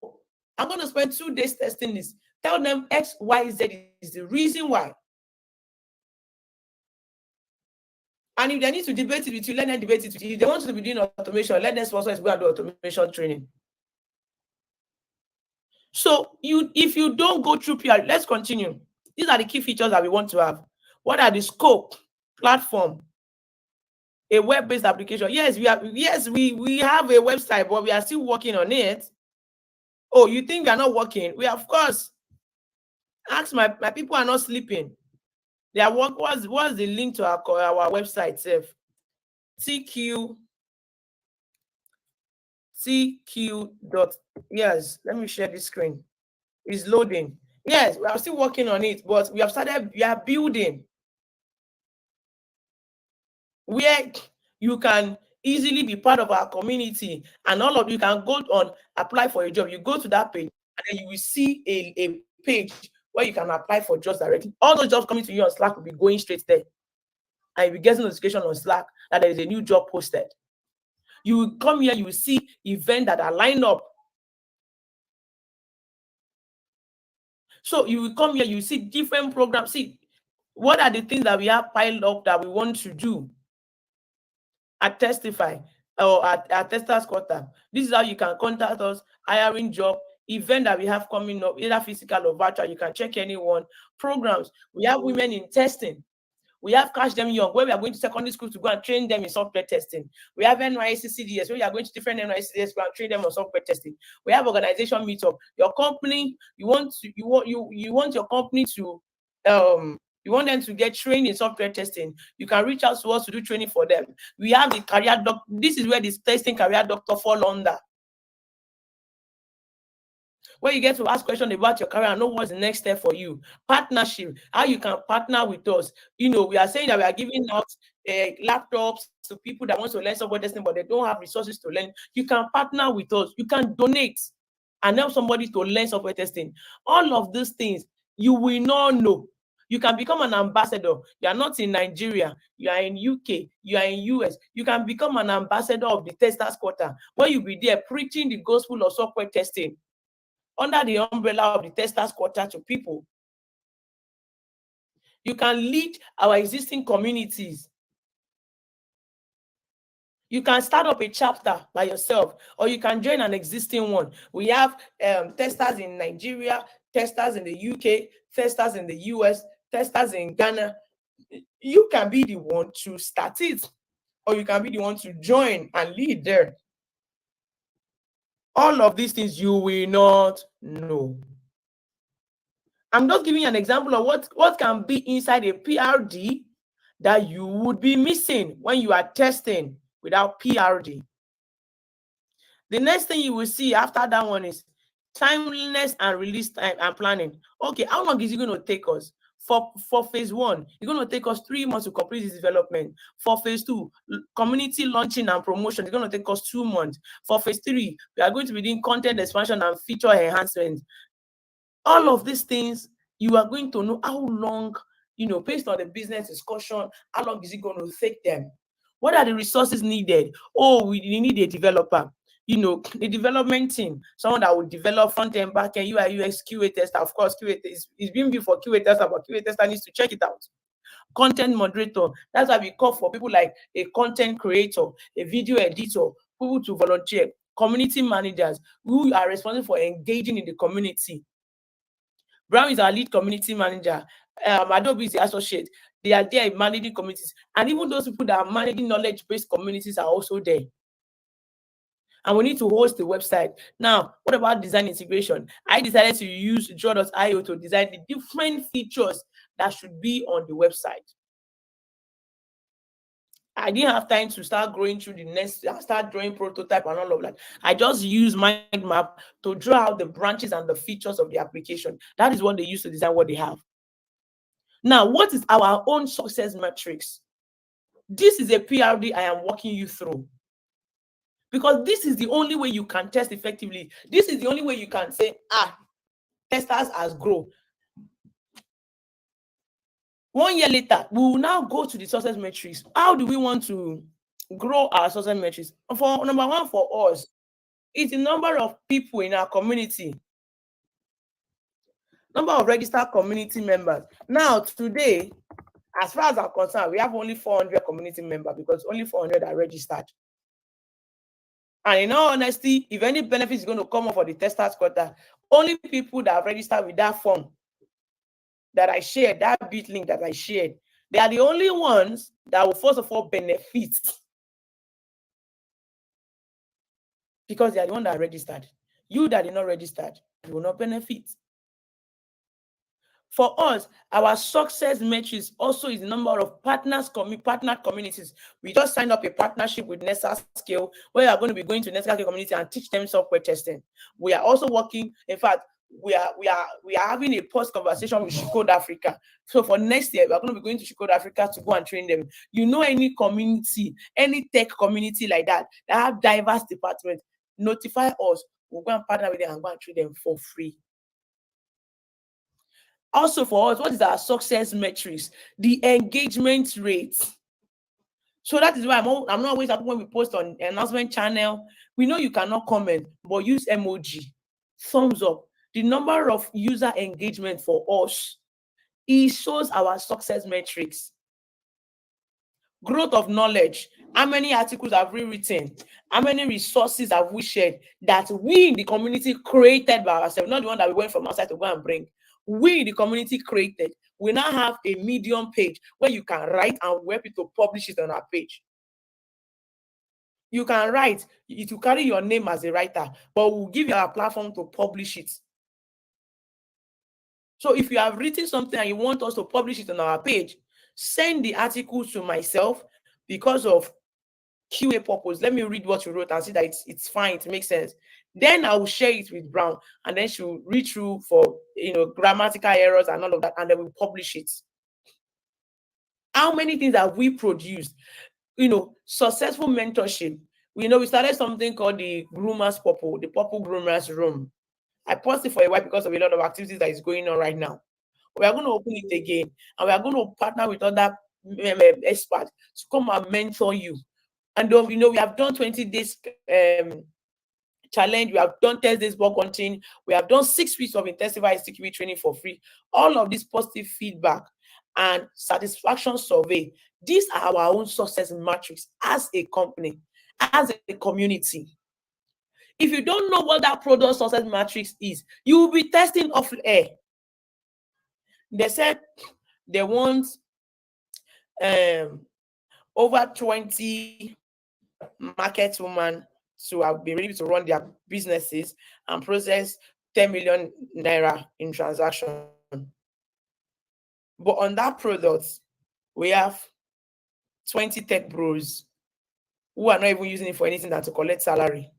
I'm going to spend 2 days testing this, tell them X, Y, Z is the reason why. And if they need to debate it with you, let them debate it with you. If they want to be doing automation, let them sponsor us go and do automation training. So if you don't go through PR, let's continue. These are the key features that we want to have. What are the scope, platform, a web-based application? Yes, we have a website, but we are still working on it. Oh, you think we are not working? We of course. Ask my people are not sleeping. They are work. What's the link to our website? TQ dot. Yes, let me share this screen. It's loading. Yes, we are still working on it, but we are building where you can easily be part of our community, and all of you can go on apply for a job. You go to that page and then you will see a page where you can apply for jobs directly. All those jobs coming to you on Slack will be going straight there, and you'll be getting notification on Slack that there is a new job posted. You will come here, you will see events that are lined up. So you will come here, you will see different programs. See, what are the things that we have piled up that we want to do at Testify or at Testers Quarter? This is how you can contact us, hiring job, event that we have coming up, either physical or virtual. You can check anyone. Programs. We have women in testing. We have Catch Them Young, where we are going to secondary school to go and train them in software testing. We have NYSC CDS, where we are going to different NYSC CDS to train them on software testing. We have organization meetup. Your company, you want your company to you want them to get trained in software testing. You can reach out to us to do training for them. We have the career doctor. This is where this testing career doctor fall under, where you get to ask questions about your career and know what's the next step for you. Partnership, how you can partner with us. We are saying that we are giving out laptops to people that want to learn software testing, but they don't have resources to learn. You can partner with us. You can donate and help somebody to learn software testing. All of these things you will not know. You can become an ambassador. You are not in Nigeria. You are in UK. You are in US. You can become an ambassador of the Testers Quarter, where you'll be there preaching the gospel of software testing under the umbrella of the Testers Quarter to people. You can lead our existing communities. You can start up a chapter by yourself, or you can join an existing one. We have testers in Nigeria, testers in the UK, testers in the US, testers in Ghana. You can be the one to start it, or you can be the one to join and lead there. All of these things you will not know. I'm just giving you an example of what can be inside a PRD that you would be missing when you are testing without PRD. The next thing you will see after that one is timeliness and release time and planning. Okay, how long is it going to take us? For phase 1, it's going to take us 3 months to complete this development. For phase 2, community launching and promotion, it's going to take us 2 months. For phase 3, we are going to be doing content expansion and feature enhancement. All of these things, you are going to know how long, based on the business discussion, how long is it going to take them? What are the resources needed? Oh, we need a developer. The development team, someone that will develop front end, back end, UI, UX, QA tester. Of course, QA is being built for QA tester, but QA tester needs to check it out. Content moderator. That's why we call for people like a content creator, a video editor, people to volunteer, community managers who are responsible for engaging in the community. Brown is our lead community manager. Adobe is the associate. They are there managing communities. And even those people that are managing knowledge-based communities are also there. And we need to host the website. Now, what about design integration? I decided to use Draw.io to design the different features that should be on the website. I didn't have time to start going through the next, start drawing prototype and all of that. I just use mind map to draw out the branches and the features of the application. That is what they use to design what they have. Now, what is our own success metrics? This is a PRD I am walking you through. Because this is the only way you can test effectively. This is the only way you can say, testers has grown. 1 year later, we will now go to the success metrics. How do we want to grow our success metrics? For number one, for us, it's the number of people in our community. Number of registered community members. Now, today, as far as I'm concerned, we have only 400 community members because only 400 are registered. And in all honesty, if any benefit is going to come up for the testers quarter, only people that have registered with that form that I shared, that bit link that I shared, they are the only ones that will first of all benefit, because they are the ones that are registered. You that are not registered, you will not benefit. For us, our success metrics also is the number of partner communities. We just signed up a partnership with Nessa Scale, where we are going to be going to Nessa Scale community and teach them software testing. We are also working, in fact, we are having a post conversation with She Code Africa. So for next year, we are going to be going to She Code Africa to go and train them. Any community, any tech community like that have diverse departments, notify us. We'll go and partner with them and go and train them for free. Also for us, what is our success metrics? The engagement rate. So that is why I'm not always happy when we post on announcement channel. We know you cannot comment, but use emoji, thumbs up. The number of user engagement for us, it shows our success metrics. Growth of knowledge. How many articles have we written? How many resources have we shared that we in the community created by ourselves, not the one that we went from outside to go and bring? We, the community, created. We now have a Medium page where you can write and we're able to publish it on our page. You can write, it will carry your name as a writer, but we'll give you a platform to publish it. So if you have written something and you want us to publish it on our page, send the articles to myself because of QA purpose. Let me read what you wrote and see that it's fine, it makes sense. Then I will share it with Brown, and then she'll read through for grammatical errors and all of that, and then we'll publish it. How many things have we produced? Successful mentorship. We started something called the Groomers Purple, the Purple Groomers Room. I paused it for a while because of a lot of activities that is going on right now. We are going to open it again, and we are going to partner with other experts to come and mentor you. And we have done 20 days challenge. We have done 10 days bug hunting. We have done 6 weeks of intensive ICQB training for free. All of this positive feedback and satisfaction survey. These are our own success metrics as a company. as a community. If you don't know what that product success matrix is, you will be testing off air. They said they want over 20 market women to have been ready to run their businesses and process 10 million naira in transaction. But on that product, we have 20 tech bros who are not even using it for anything than to collect salary.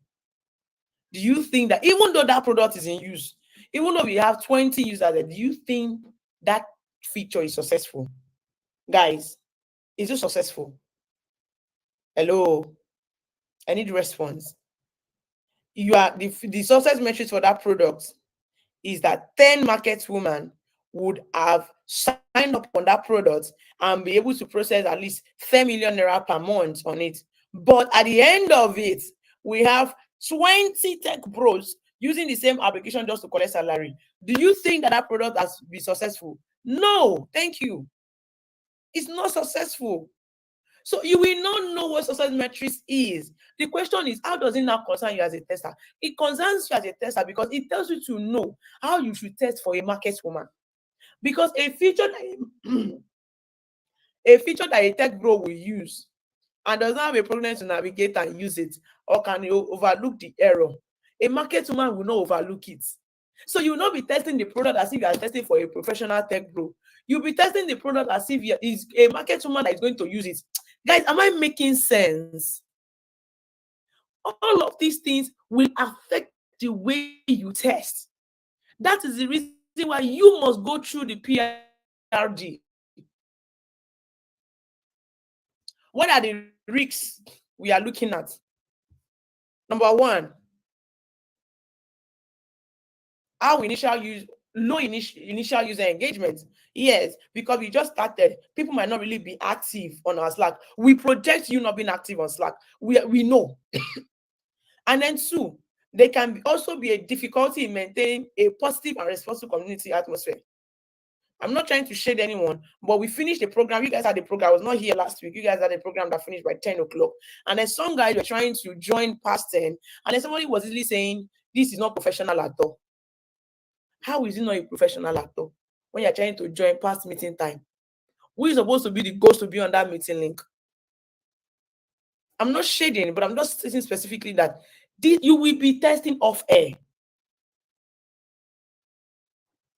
Do you think that even though that product is in use, even though we have 20 users there, do you think that feature is successful? Guys, is it successful? Hello? I need response. You are the success metrics for that product is that 10 market women would have signed up on that product and be able to process at least 10 million naira per month on it. But at the end of it, we have 20 tech bros using the same application just to collect salary. Do you think that product has been successful? No, thank you. It's not successful. So you will not know what success metrics is. The question is, how does it now concern you as a tester? It concerns you as a tester because it tells you to know how you should test for a market woman. Because a feature that a tech bro will use and does not have a problem to navigate and use it, or can you overlook the error, a market woman will not overlook it. So you will not be testing the product as if you are testing for a professional tech bro. You'll be testing the product as if is a market woman that is going to use it. Guys, am I making sense? All of these things will affect the way you test. That is the reason why you must go through the PRD. What are the risks we are looking at? Number one, our low initial user engagement. Yes, because we just started, people might not really be active on our Slack. We project you not being active on Slack. We know. And then two, there can also be a difficulty in maintaining a positive and responsive community atmosphere. I'm not trying to shade anyone, but we finished the program. You guys had the program. I was not here last week. You guys had a program that finished by 10 o'clock. And then some guys were trying to join past 10. And then somebody was really saying, this is not professional at all. How is it not a professional at all when you're trying to join past meeting time? Who is supposed to be the ghost to be on that meeting link? I'm not shading, but I'm just saying specifically that you will be testing off air.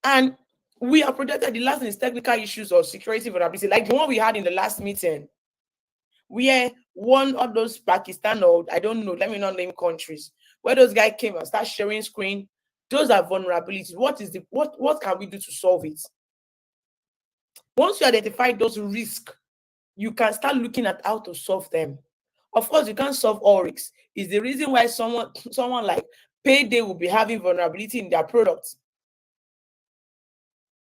And we are projected. The last thing is technical issues or security vulnerability, like the one we had in the last meeting, where one of those Pakistan, or I don't know, let me not name countries, where those guys came and start sharing screen. Those are vulnerabilities. What can we do to solve it? Once you identify those risks, you can start looking at how to solve them. Of course, you can't solve all risks. It's the reason why someone like Payday will be having vulnerability in their products.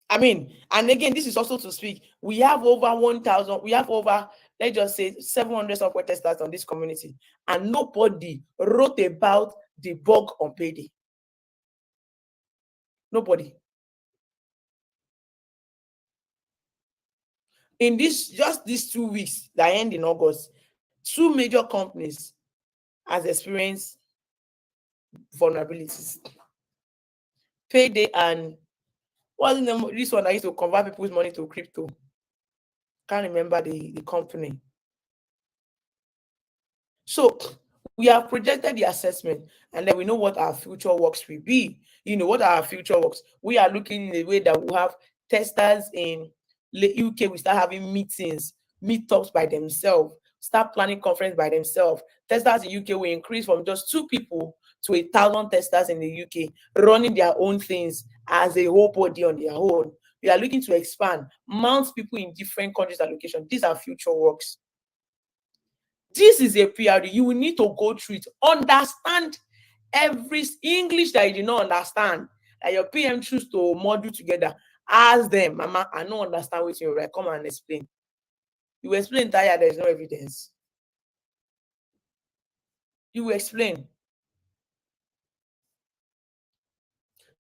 I mean, and again, this is also to speak. We have over 1,000, we have over, let's just say, 700 software testers on this community, and nobody wrote about the bug on Payday. Nobody. In just these 2 weeks that end in August, 2 major companies has experienced vulnerabilities. Payday and what's the name of this one that used to convert people's money to crypto? Can't remember the company. So we have projected the assessment, and then we know what our future works will be. You know what our future works. We are looking in a way that we have testers in the UK. We start having meetings, meetups by themselves, start planning conference by themselves. Testers in UK will increase from just 2 people to 1,000 testers in the UK running their own things as a whole body on their own. We are looking to expand, mount people in different countries and locations. These are future works. This is a PRD. You will need to go through it. Understand every English that you did not understand, that your PM choose to module together. Ask them, Mama, I don't understand what you're right. Come and explain. You will explain that there's no evidence. You will explain.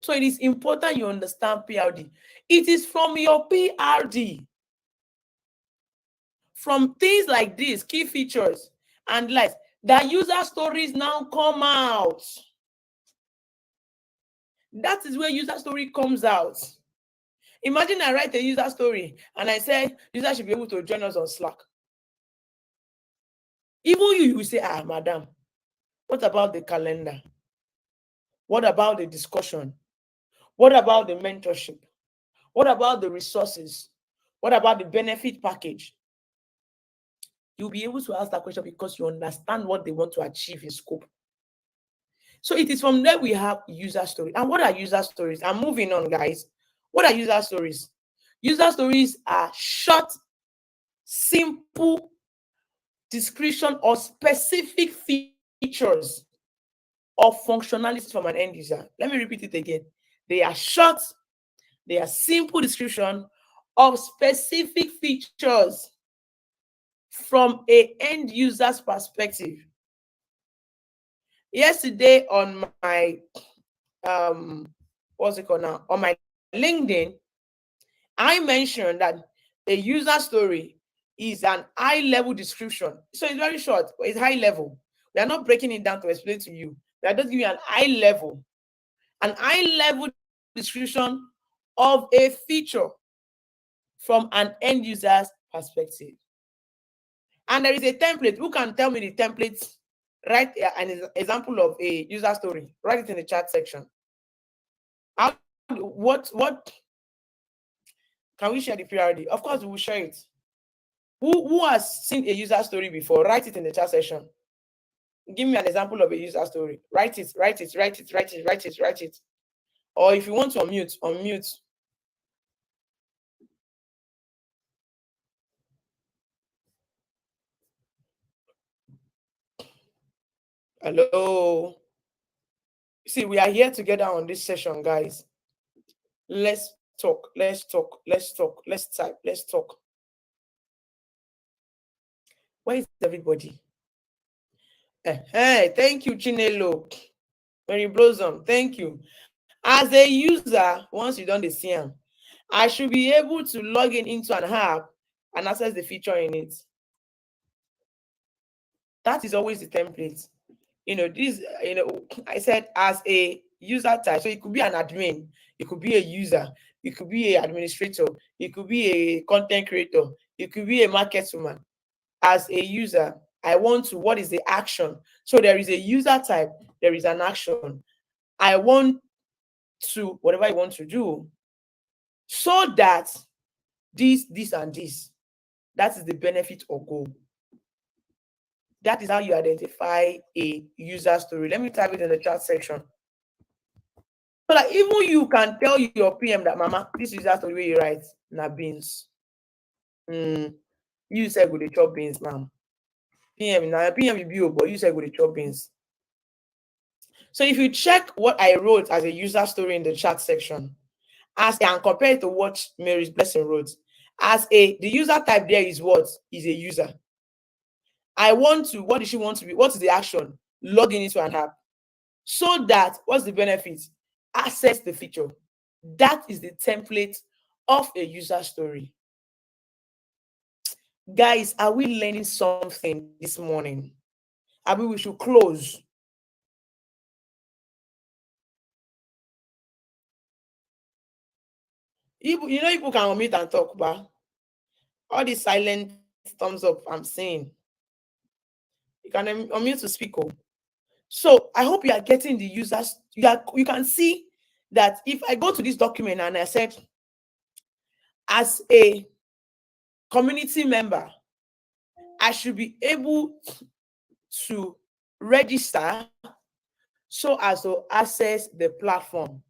So it is important you understand PRD. It is from your PRD, from things like this, key features and lights, that user stories now come out. That is where user story comes out. Imagine I write a user story and I say user should be able to join us on Slack. Even you will say, madam, what about the calendar? What about the discussion? What about the mentorship? What about the resources? What about the benefit package? You'll be able to ask that question because you understand what they want to achieve in scope. So it is from there we have user stories. And what are user stories? I'm moving on, guys. What are user stories? User stories are short, simple description or specific features of functionalities from an end user. Let me repeat it again. They are short, they are simple description of specific features from an end user's perspective. Yesterday on my what's it called now? On my LinkedIn, I mentioned that a user story is an high-level description. So it's very short, but it's high level. We are not breaking it down to explain to you. We are just giving you an high-level description of a feature from an end user's perspective. And there is a template. Who can tell me the template? Write an example of a user story. Write it in the chat section. What can we share the PRD? Of course, we will share it. Who has seen a user story before? Write it in the chat section. Give me an example of a user story. Write it. Or if you want to unmute. Hello. See, we are here together on this session, guys. Let's talk. Let's type. Let's talk. Where is everybody? Hey, thank you, Chinelo. Mary Blossom, thank you. As a user, once you don't see them, I should be able to log into an app and access the feature in it. That is always the template. I said as a user type. So it could be an admin, it could be a user, it could be an administrator, it could be a content creator, it could be a market woman. As a user, I want to, what is the action? So there is a user type, there is an action. I want to, whatever I want to do, so that this, and this, that is the benefit or goal. That is how you identify a user story. Let me type it in the chat section. So that even you can tell your PM that, Mama, this user story where you write, na beans. You said go the chop beans, ma'am. PM, now PM will be, but you said go the chop beans. So if you check what I wrote as a user story in the chat section, and compare it to what Mary's Blessing wrote, the user type there is what? Is a user. I want to, what does she want to be? What is the action? Log into an app. So that, what's the benefit? Access the feature. That is the template of a user story. Guys, are we learning something this morning? We should close. People can unmute and talk, but all the silent thumbs up I'm seeing. You can unmute to speak. So I hope you are getting the users. You can see that if I go to this document and I said, as a community member, I should be able to register so as to access the platform.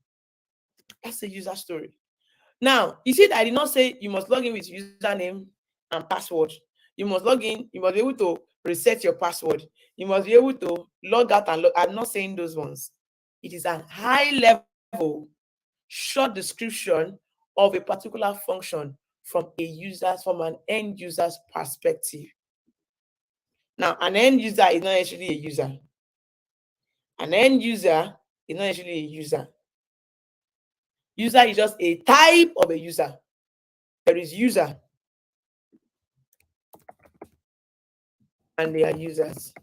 That's a user story. Now, you see that I did not say you must log in with username and password. You must log in. You must be able to reset your password. You must be able to log out and log. I'm not saying those ones. It is a high level, short description of a particular function from an end user's perspective. Now, an end user is not actually a user. An end user is not actually a user. User is just a type of a user. There is user, and they are users.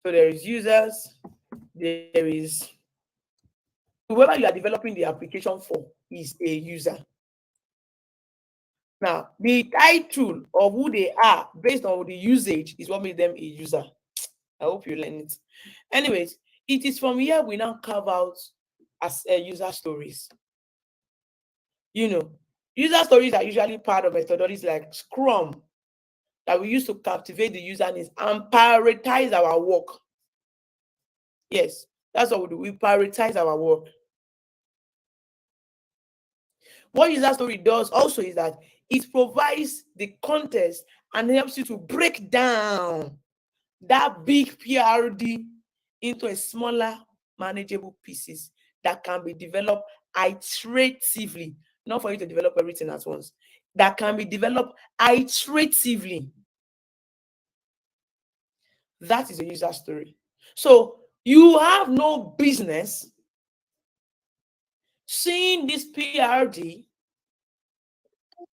So there is users, there is whoever you are developing the application for is a user. Now, the title of who they are based on the usage is what makes them a user. I hope you learn it. Anyways, it is from here we now carve out as user stories. You know, user stories are usually part of methodologies like Scrum that we use to captivate the user needs and prioritize our work. Yes, that's what we do. We prioritize our work. What user story does also is that it provides the context and helps you to break down that big PRD into a smaller, manageable pieces that can be developed iteratively, not for you to develop everything at once, that can be developed iteratively. That is a user story. So you have no business seeing this PRD,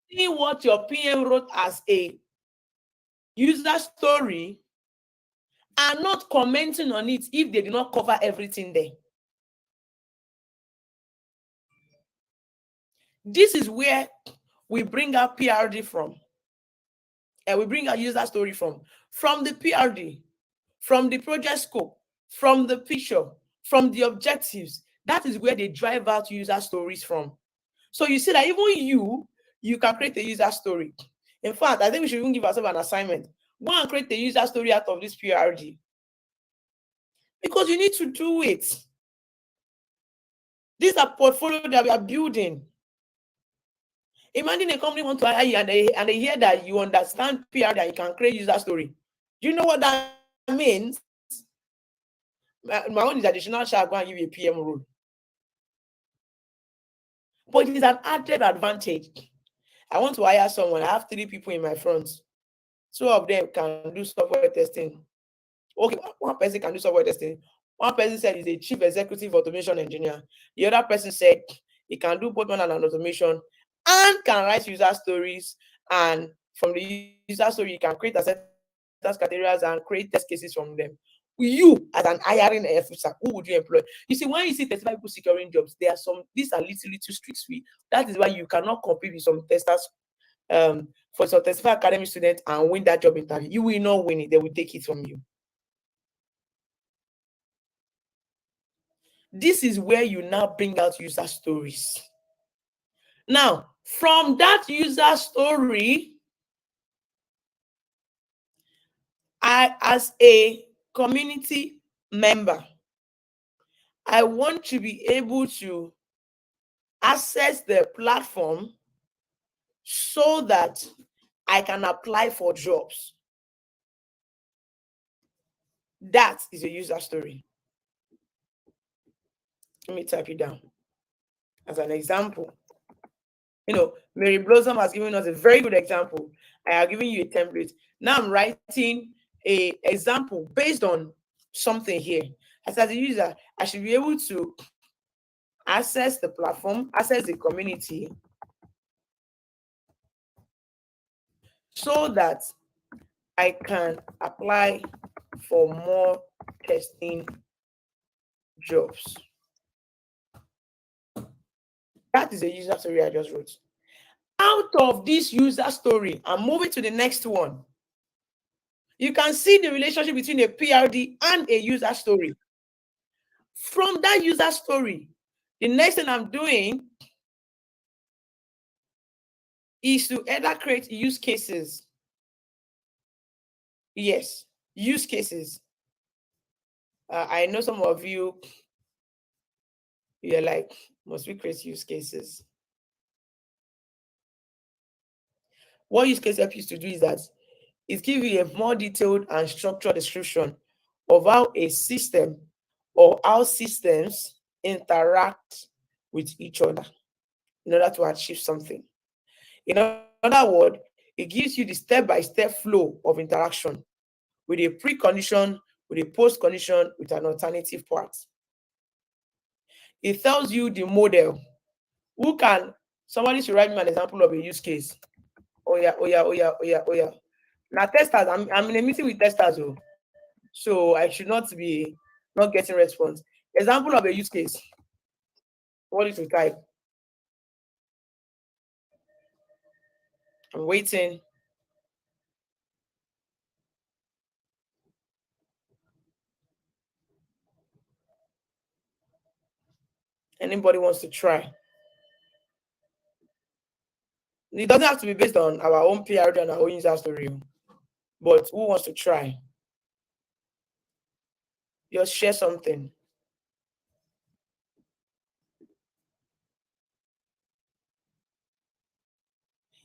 seeing what your PM wrote as a user story, and not commenting on it if they did not cover everything there. This is where we bring our PRD from. And we bring our user story from the PRD, from the project scope, from the picture, from the objectives. That is where they drive out user stories from. So you see that even you can create a user story. In fact, I think we should even give ourselves an assignment. Go and create a user story out of this PRD. Because you need to do it. These are portfolio that we are building. Imagine a company wants to hire you and they hear that you understand PR, that you can create user story. Do you know what that means? My own is additional shall go and give you a PM role. But it is an added advantage. I want to hire someone. I have 3 people in my front. 2 of them can do software testing. Okay, one person can do software testing. One person said he's a chief executive automation engineer. The other person said he can do both manual and automation and can write user stories. And from the user story, you can create acceptance criteria and create test cases from them. You, as an hiring officer, who would you employ? You see, when you see 35 people securing jobs, there are some, these are little streets. That is why you cannot compete with some testers for some 35 academic students and win that job interview. You will not win it, they will take it from you. This is where you now bring out user stories. Now, from that user story, I, as a community member, I want to be able to access the platform so that I can apply for jobs. That is a user story. Let me type it down as an example. You know, Mary Blossom has given us a very good example. I have given you a template. Now I'm writing an example based on something here. As a user, I should be able to access the platform, access the community, so that I can apply for more testing jobs. That is a user story I just wrote. Out of this user story, I'm moving to the next one. You can see the relationship between a PRD and a user story. From that user story, the next thing I'm doing is to either create use cases. Yes, use cases. I know some of you're like, must we create use cases? What use case helps you to do is that it gives you a more detailed and structured description of how a system or how systems interact with each other in order to achieve something. In other words, it gives you the step-by-step flow of interaction with a precondition, with a post-condition, with an alternative part. It tells you the model. Somebody should write me an example of a use case. Oh yeah. Now testers, I'm in a meeting with testers. So I should not be not getting response. Example of a use case. What is to type? I'm waiting. Anybody wants to try? It doesn't have to be based on our own PRD and our own user story. But who wants to try? Just share something.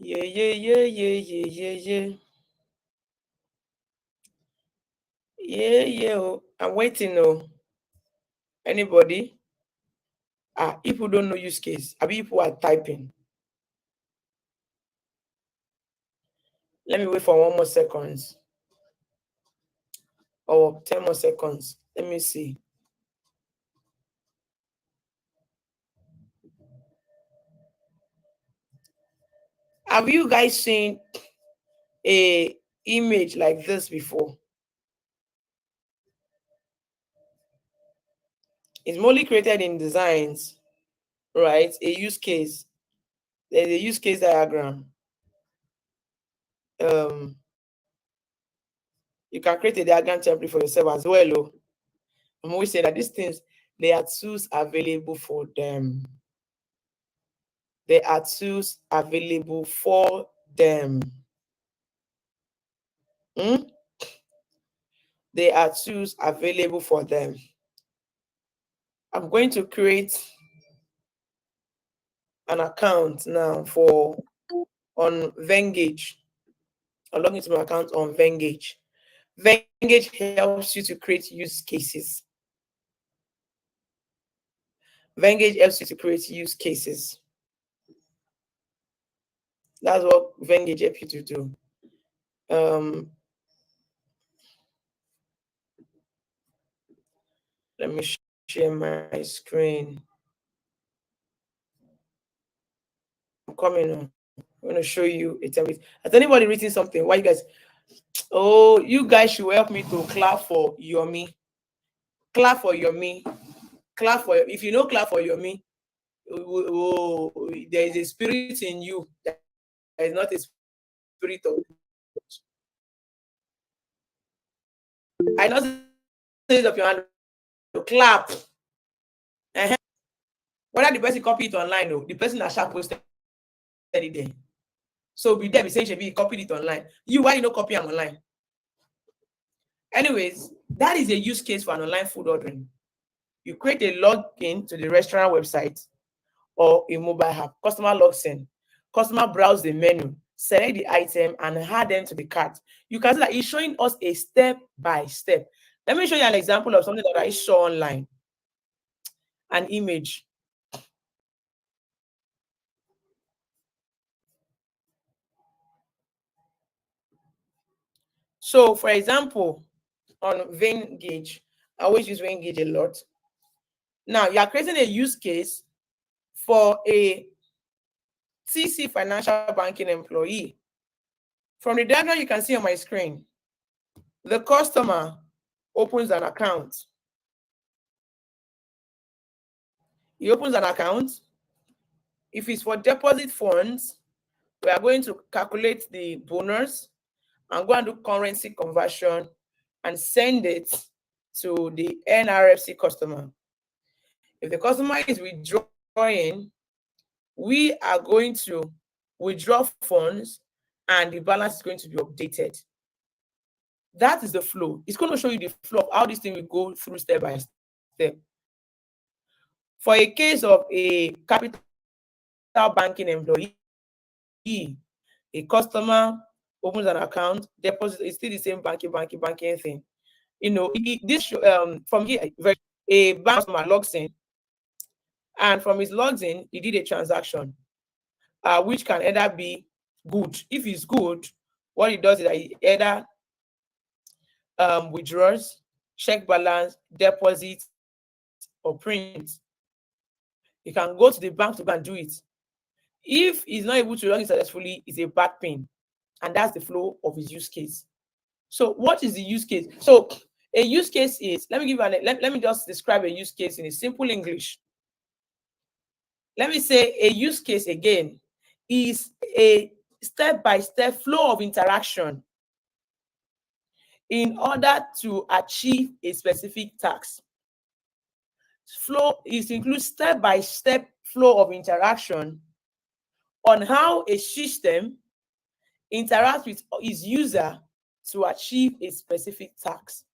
Yeah, yeah, yeah, yeah, yeah, yeah, yeah. Yeah, yeah. Oh. I'm waiting. Oh. Anybody? People don't know use case. People are typing. Let me wait for 1 more seconds. Or 10 more seconds. Let me see. Have you guys seen a image like this before? It's mostly created in designs, right? A use case. There's a use case diagram. Um, you can create a diagram template for yourself as well. Oh. I'm always saying that these things, there are tools available for them. There are tools available for them. Hmm? There are tools available for them. I'm going to create an account now on Venngage. I'll log into my account on Venngage. Venngage helps you to create use cases. Venngage helps you to create use cases. That's what Venngage helps you to do. Let me share my screen. I'm coming on. I'm going to show you a template. Has anybody written something? Why you guys? Oh, you guys should help me to clap for Yomi. Clap for Yomi. Clap for, if you know clap for Yomi, there is a spirit in you. There is not a spirit of. I know say of your hand to clap. Uh-huh. Whether the person copy it online or the person that sharp posted it there. So be there, be saying she copied it online. You, why you not copy them online? Anyways, that is a use case for an online food ordering. You create a login to the restaurant website or a mobile app. Customer logs in. Customer browse the menu, select the item, and add them to the cart. You can see that it's showing us a step by step. Let me show you an example of something that I saw online. An image. So, for example, on Venngage, I always use Venngage a lot. Now, you are creating a use case for a TC Financial Banking employee. From the diagram you can see on my screen, the customer opens an account. He opens an account. If it's for deposit funds, we are going to calculate the bonus and go and do currency conversion and send it to the NRFC customer. If the customer is withdrawing, we are going to withdraw funds and the balance is going to be updated. That is the flow. It's going to show you the flow of how this thing will go through step by step. For a case of a capital banking employee, a customer opens an account, deposit, it's still the same banking thing. You know, this from here, a bank customer logs in, and from his logs in, he did a transaction, which can either be good. If it's good, what he does is that he either withdraws, check balance, deposit, or print. You can go to the bank to go and do it. If he's not able to log in successfully, it's a back pain. And that's the flow of his use case. So what is the use case? So A use case is, let me give an, let me just describe a use case in a simple English. Let me say a use case again is a step-by-step flow of interaction in order to achieve a specific task. Flow is includes step-by-step flow of interaction on how a system interacts with its user to achieve a specific task.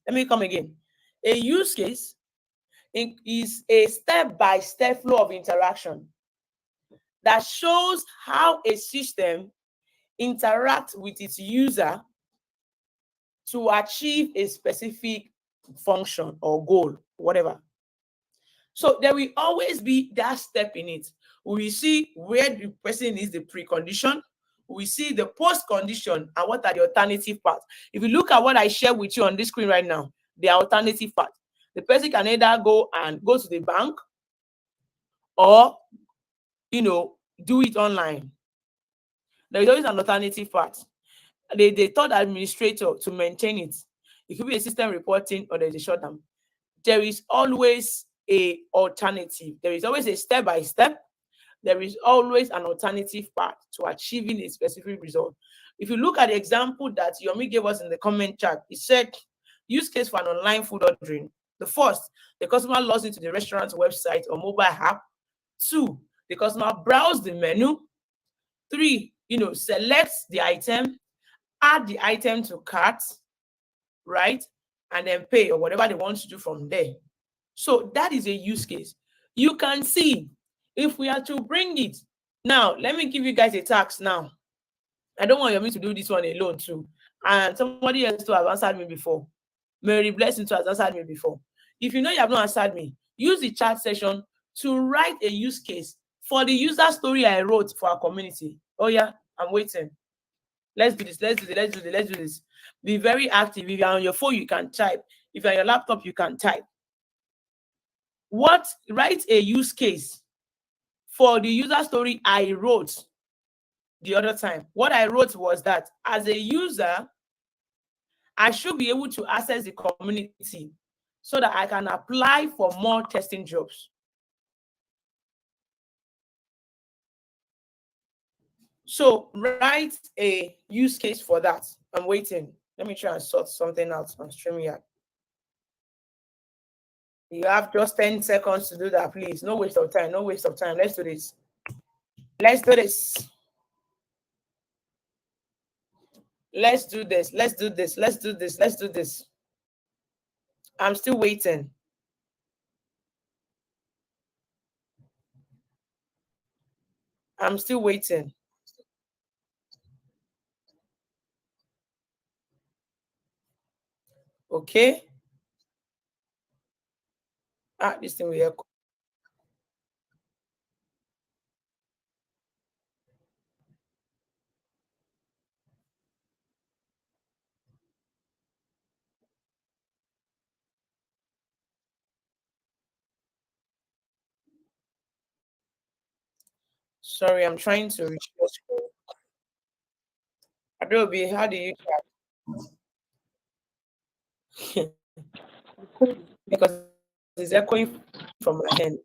Let me come again. A use case is a step-by-step flow of interaction that shows how a system interacts with its user to achieve a specific function or goal, whatever. So there will always be that step in it. We see where the person is the precondition, we see the post condition, and what are the alternative paths. If you look at what I share with you on this screen right now, the alternative path. The person can either go to the bank or do it online. There is always an alternative path. They told the administrator to maintain it. It could be a system reporting or there's a shutdown. There is always a alternative. There is always a step by step. There is always an alternative path to achieving a specific result. If you look at the example that Yomi gave us in the comment chat, it said use case for an online food ordering. The first, the customer logs into the restaurant's website or mobile app. 2, the customer browses the menu. 3, selects the item, add the item to cart, right? And then pay or whatever they want to do from there. So that is a use case. You can see if we are to bring it. Now, let me give you guys a task now. I don't want you to do this one alone too. And somebody else to have answered me before. Mary Blessing to have answered me before. If you know you have not answered me, use the chat session to write a use case for the user story I wrote for our community. Oh yeah, I'm waiting. Let's do this. Let's do this. Be very active. If you're on your phone, you can type. If you're on your laptop, you can type. Write a use case for the user story I wrote the other time. What I wrote was that as a user, I should be able to access the community so that I can apply for more testing jobs. So write a use case for that. I'm waiting. Let me try and sort something out on StreamYard. You have just 10 seconds to do that, please. No waste of time. No waste of time. Let's do this. Let's do this. Let's do this. Let's do this. Let's do this. Let's do this. I'm still waiting. I'm still waiting. Okay. This thing will echo. Sorry, I'm trying to reach your screen. Adobe, how do you try? Because it's echoing from my hand.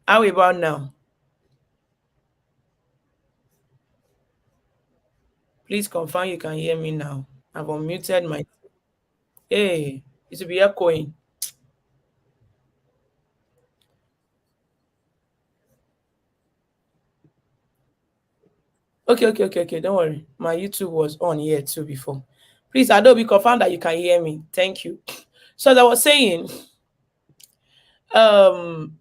How about now? Please confirm you can hear me now. I've unmuted my. Hey, it should be echoing. Okay. Don't worry. My YouTube was on here too before. Please, Adobe, confirm that you can hear me. Thank you. So as I was saying, um,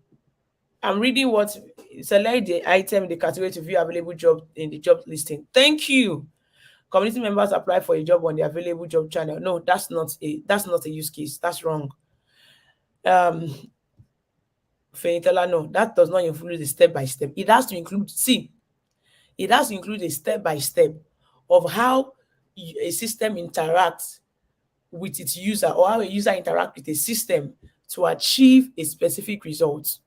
I'm reading what select the item in the category to view available job in the job listing. Thank you. Community members apply for a job on the available job channel. No, that's not a use case. That's wrong. Um, Fenitela, no, that does not include the step by step. It has to include, see, it has to include a step by step of how a system interacts with its user, or how a user interacts with a system to achieve a specific result.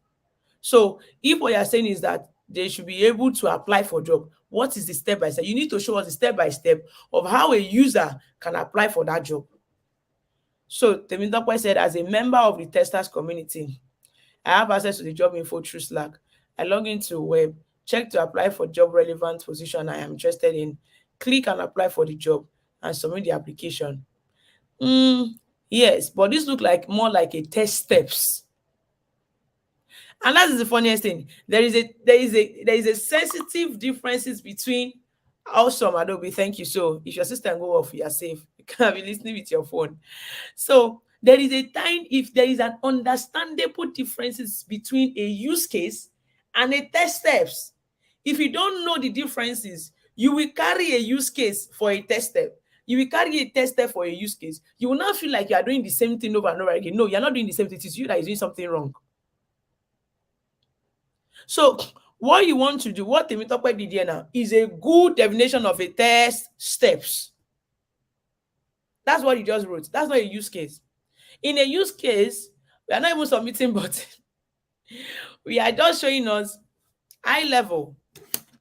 So if what you're saying is that they should be able to apply for job, what is the step by step? You need to show us the step by step of how a user can apply for that job. So Temitope said, as a member of the testers community, I have access to the job info through Slack. I log into web, check to apply for job relevant position I am interested in, click and apply for the job, and submit the application. Yes, but this look like more like a test steps. And that is the funniest thing. There is a sensitive differences between. Awesome, Adobe. Thank you. So if your system go off, you are safe. You can be listening with your phone. So there is a time, if there is an understandable differences between a use case and a test steps. If you don't know the differences, you will carry a use case for a test step. You will carry a test step for a use case. You will not feel like you are doing the same thing over and over again. No, you're not doing the same thing. It is you that is doing something wrong. So what you want to do, what Temitope did here now, is a good definition of a test steps. That's what you just wrote. That's not a use case. In a use case, we are not even submitting, but we are just showing us high level.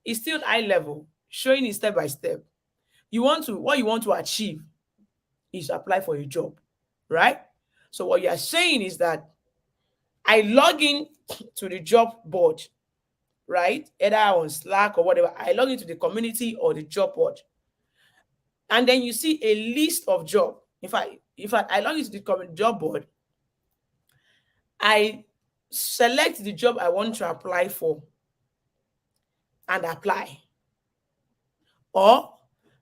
It's still high level, showing it step by step. What you want to achieve is apply for a job, right? So what you are saying is that I log in to the job board, right? Either on Slack or whatever. I log into the community or the job board. And then you see a list of job. If I log into the job board, I select the job I want to apply for and apply. Or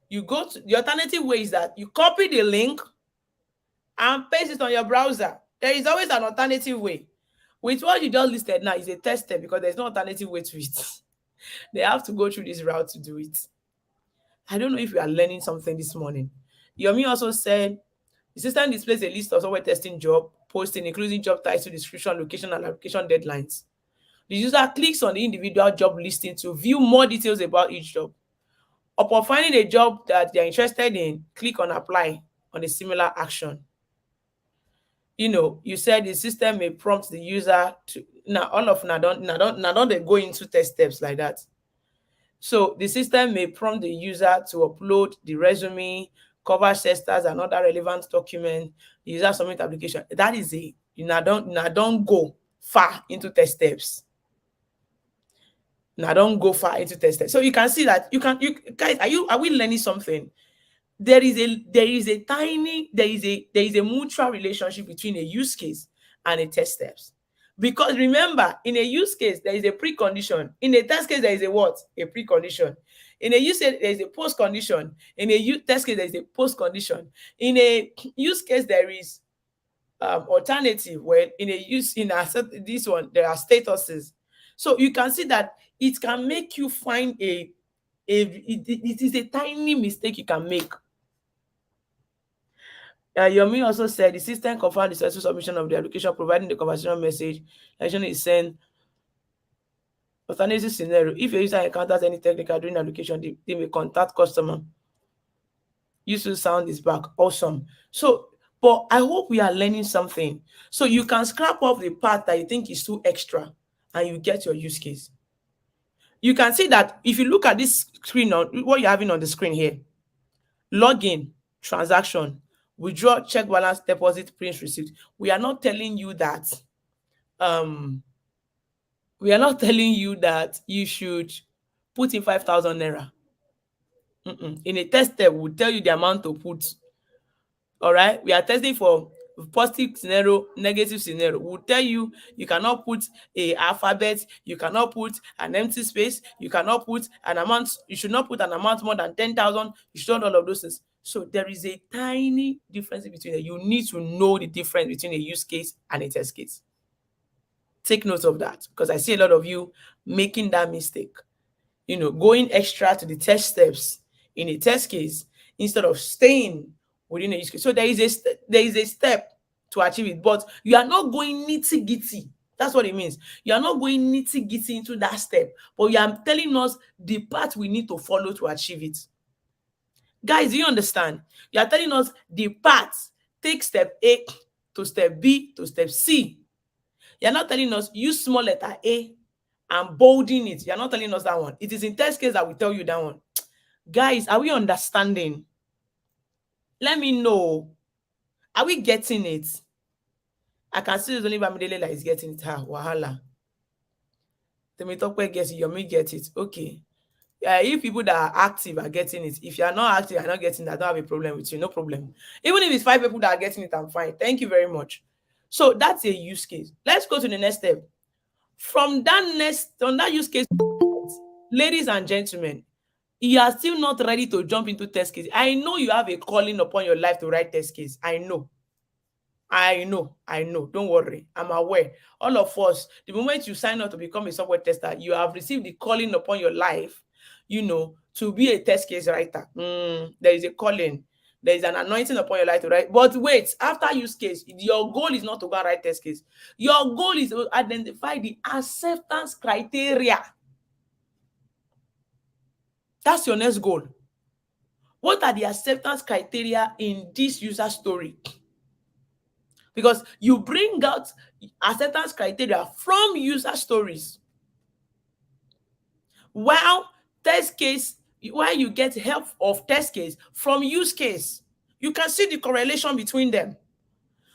you go to the alternative way is that you copy the link and paste it on your browser. There is always an alternative way. With what you just listed now is a test step because there's no alternative way to it. They have to go through this route to do it. I don't know if you are learning something this morning. Yomi also said the system displays a list of software testing job posting, including job title, description, location, and application deadlines. The user clicks on the individual job listing to view more details about each job. Upon finding a job that they're interested in, click on apply on a similar action. You said the system may prompt the user to now all of now don't they go into test steps like that. So the system may prompt the user to upload the resume, cover testers, and other relevant document. The user submit application. That is a don't go far into test steps. Now don't go far into test steps. So you can see that you guys are we learning something? There is a mutual relationship between a use case and a test steps. Because remember, in a use case, there is a precondition. In a test case, there is a what? A precondition. In a use case, there is a post condition. In a test case, there is a post condition. In a use case, there is alternative. Well, this one, there are statuses. So you can see that it can make you find it is a tiny mistake you can make. Yomi also said the system confirmed the successful submission of the application, providing the conversational message. Actually, is sent. Alternative scenario: if a user encounters any technical during application, they may contact customer. Useful sound is back. Awesome. So, but I hope we are learning something. So you can scrap off the part that you think is too extra, and you get your use case. You can see that if you look at this screen on what you're having on the screen here, login, transaction, withdraw, check balance, deposit, print receipt. We are not telling you that We are not telling you that you should put in 5,000 naira. In a test step, we'll tell you the amount to put. All right, we are testing for positive scenario, negative scenario. We'll tell you you cannot put a alphabet, you cannot put an empty space, you cannot put an amount, you should not put an amount more than 10,000, you should not all of those things. So there is a tiny difference between it. You need to know the difference between a use case and a test case. Take note of that, because I see a lot of you making that mistake. Going extra to the test steps in a test case instead of staying within a use case. So there is a step to achieve it, but you are not going nitty-gritty. That's what it means. You are not going nitty-gritty into that step, but you are telling us the path we need to follow to achieve it. Guys, do you understand? You are telling us the path. Take step A to step B to step C. You're not telling us use small letter A and bolding it. You're not telling us that one. It is in test case that we tell you that one. Guys, are we understanding? Let me know. Are we getting it? I can see it's only Bamidele that is getting it. Wahala. Temitope gets it. Yomi get it. Okay. If people that are active are getting it, if you are not active, you're not getting it, I don't have a problem with you. No problem. Even if it's 5 people that are getting it, I'm fine. Thank you very much. So that's a use case. Let's go to the next step. On that use case, ladies and gentlemen, you are still not ready to jump into test case. I know you have a calling upon your life to write test case. I know. Don't worry. I'm aware. All of us, the moment you sign up to become a software tester, you have received the calling upon your life, to be a test case writer. There is a calling. There is an anointing upon your life to write. But wait, after use case, your goal is not to go and write test case. Your goal is to identify the acceptance criteria. That's your next goal. What are the acceptance criteria in this user story? Because you bring out acceptance criteria from user stories. While you get help of test case from use case, you can see the correlation between them.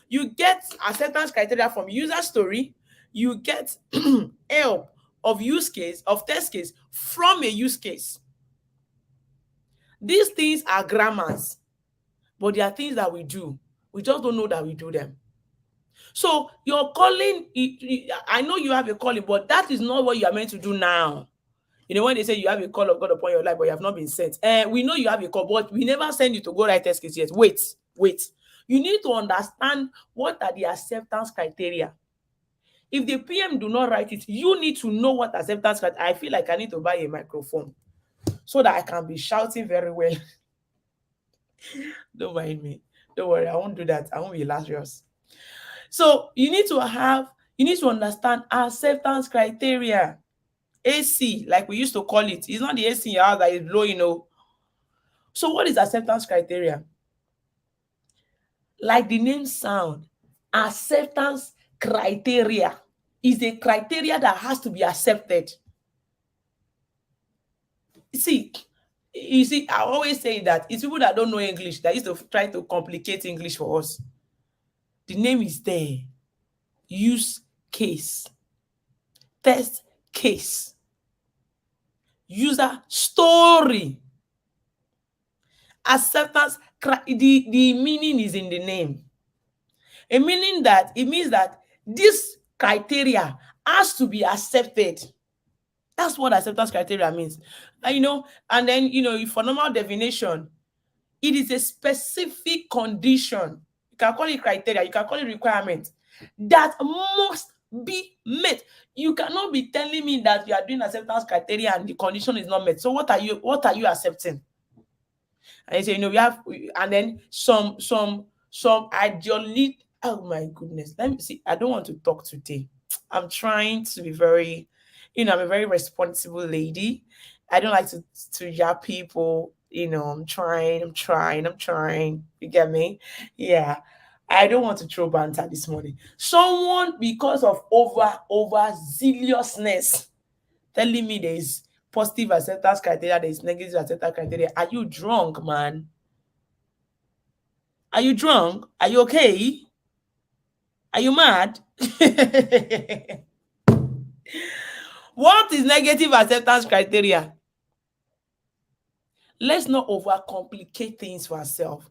You get acceptance criteria from user story, you get help of test case from a use case. These things are grammars, but they are things that we do. We just don't know that we do them. So your calling, I know you have a calling, but that is not what you are meant to do now. When they say you have a call of God upon your life, but you have not been sent. We know you have a call, but we never send you to go write test case yet. Wait. You need to understand what are the acceptance criteria. If the PM do not write it, you need to know what acceptance criteria. I feel like I need to buy a microphone so that I can be shouting very well. Don't mind me. Don't worry, I won't do that. I won't be Lazarus. So you need to understand acceptance criteria. AC, like we used to call it. It's not the AC in your house that is blowing. So what is acceptance criteria? Like the name sound, acceptance criteria is a criteria that has to be accepted. You see, I always say that it's people that don't know English that used to try to complicate English for us. The name is there. Use case. Test case. User story. Acceptance, the meaning is in the name. It means that this criteria has to be accepted. That's what acceptance criteria means. And then, for normal definition, it is a specific condition. You can call it criteria, you can call it requirement that must be met. You cannot be telling me that you are doing acceptance criteria and the condition is not met. So what are you accepting? And you say, we have, and then some ideology. Oh my goodness. Let me see. I don't want to talk today. I'm trying to be very, I'm a very responsible lady. I don't like to yap people. I'm trying. You get me? Yeah. I don't want to throw banter this morning. Someone, because of over zealousness, telling me there is positive acceptance criteria, there is negative acceptance criteria. Are you drunk, man? Are you drunk? Are you okay? Are you mad? What is negative acceptance criteria? Let's not overcomplicate things for ourselves.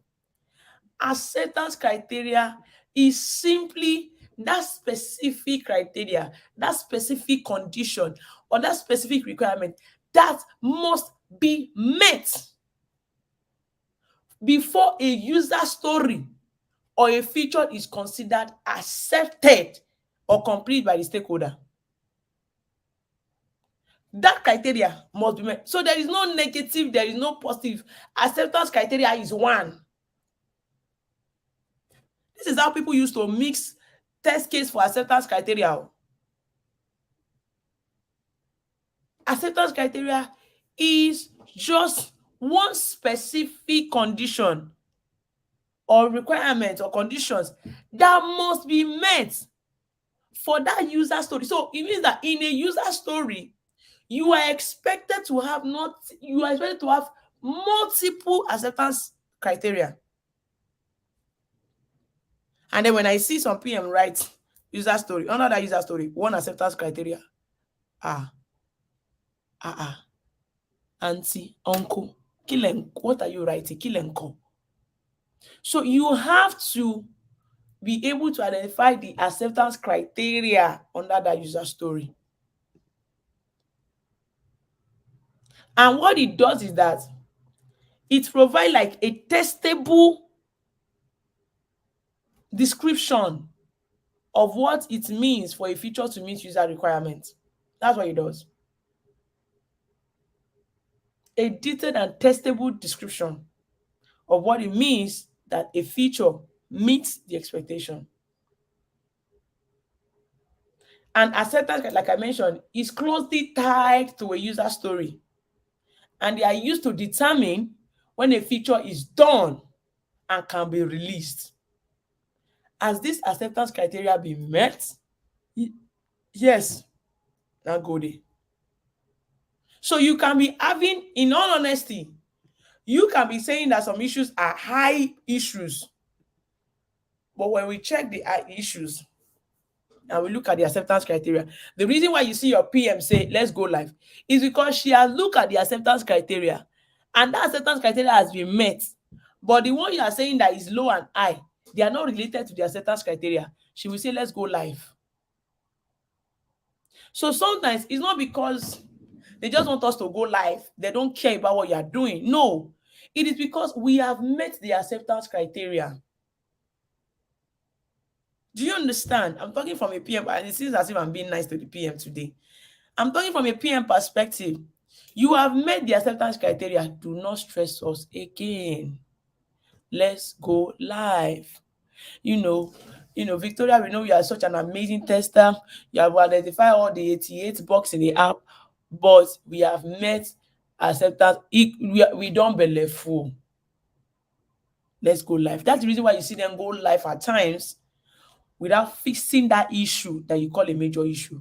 Acceptance criteria is simply that specific criteria, that specific condition, or that specific requirement that must be met before a user story or a feature is considered accepted or complete by the stakeholder. That criteria must be met. So there is no negative, there is no positive. Acceptance criteria is one. This is how people used to mix test case for acceptance criteria. Acceptance criteria is just one specific condition or requirement or conditions that must be met for that user story. So it means that in a user story, you are expected to have multiple acceptance criteria. And then when I see some PM write user story, under that user story, one acceptance criteria. Auntie, uncle, what are you writing? Kilenko. So you have to be able to identify the acceptance criteria under that user story. And what it does is that it provides like a testable description of what it means for a feature to meet user requirements. That's what it does. A detailed and testable description of what it means that a feature meets the expectation. And acceptance, like I mentioned, is closely tied to a user story. And they are used to determine when a feature is done and can be released. Has this acceptance criteria been met? Yes. Now go there. So you can be having, in all honesty, you can be saying that some issues are high issues. But when we check the high issues and we look at the acceptance criteria, the reason why you see your PM say, let's go live, is because she has looked at the acceptance criteria and that acceptance criteria has been met. But the one you are saying that is low and high, they are not related to the acceptance criteria. She will say, let's go live. So sometimes it's not because they just want us to go live. They don't care about what you are doing. No, it is because we have met the acceptance criteria. Do you understand? I'm talking from a PM, and it seems as if I'm being nice to the PM today. I'm talking from a PM perspective. You have met the acceptance criteria. Do not stress us again. Let's go live. Victoria, we know you are such an amazing tester. You have identified all the 88 bugs in the app, but we have met acceptance. We don't believe full. Let's go live. That's the reason why you see them go live at times without fixing that issue that you call a major issue.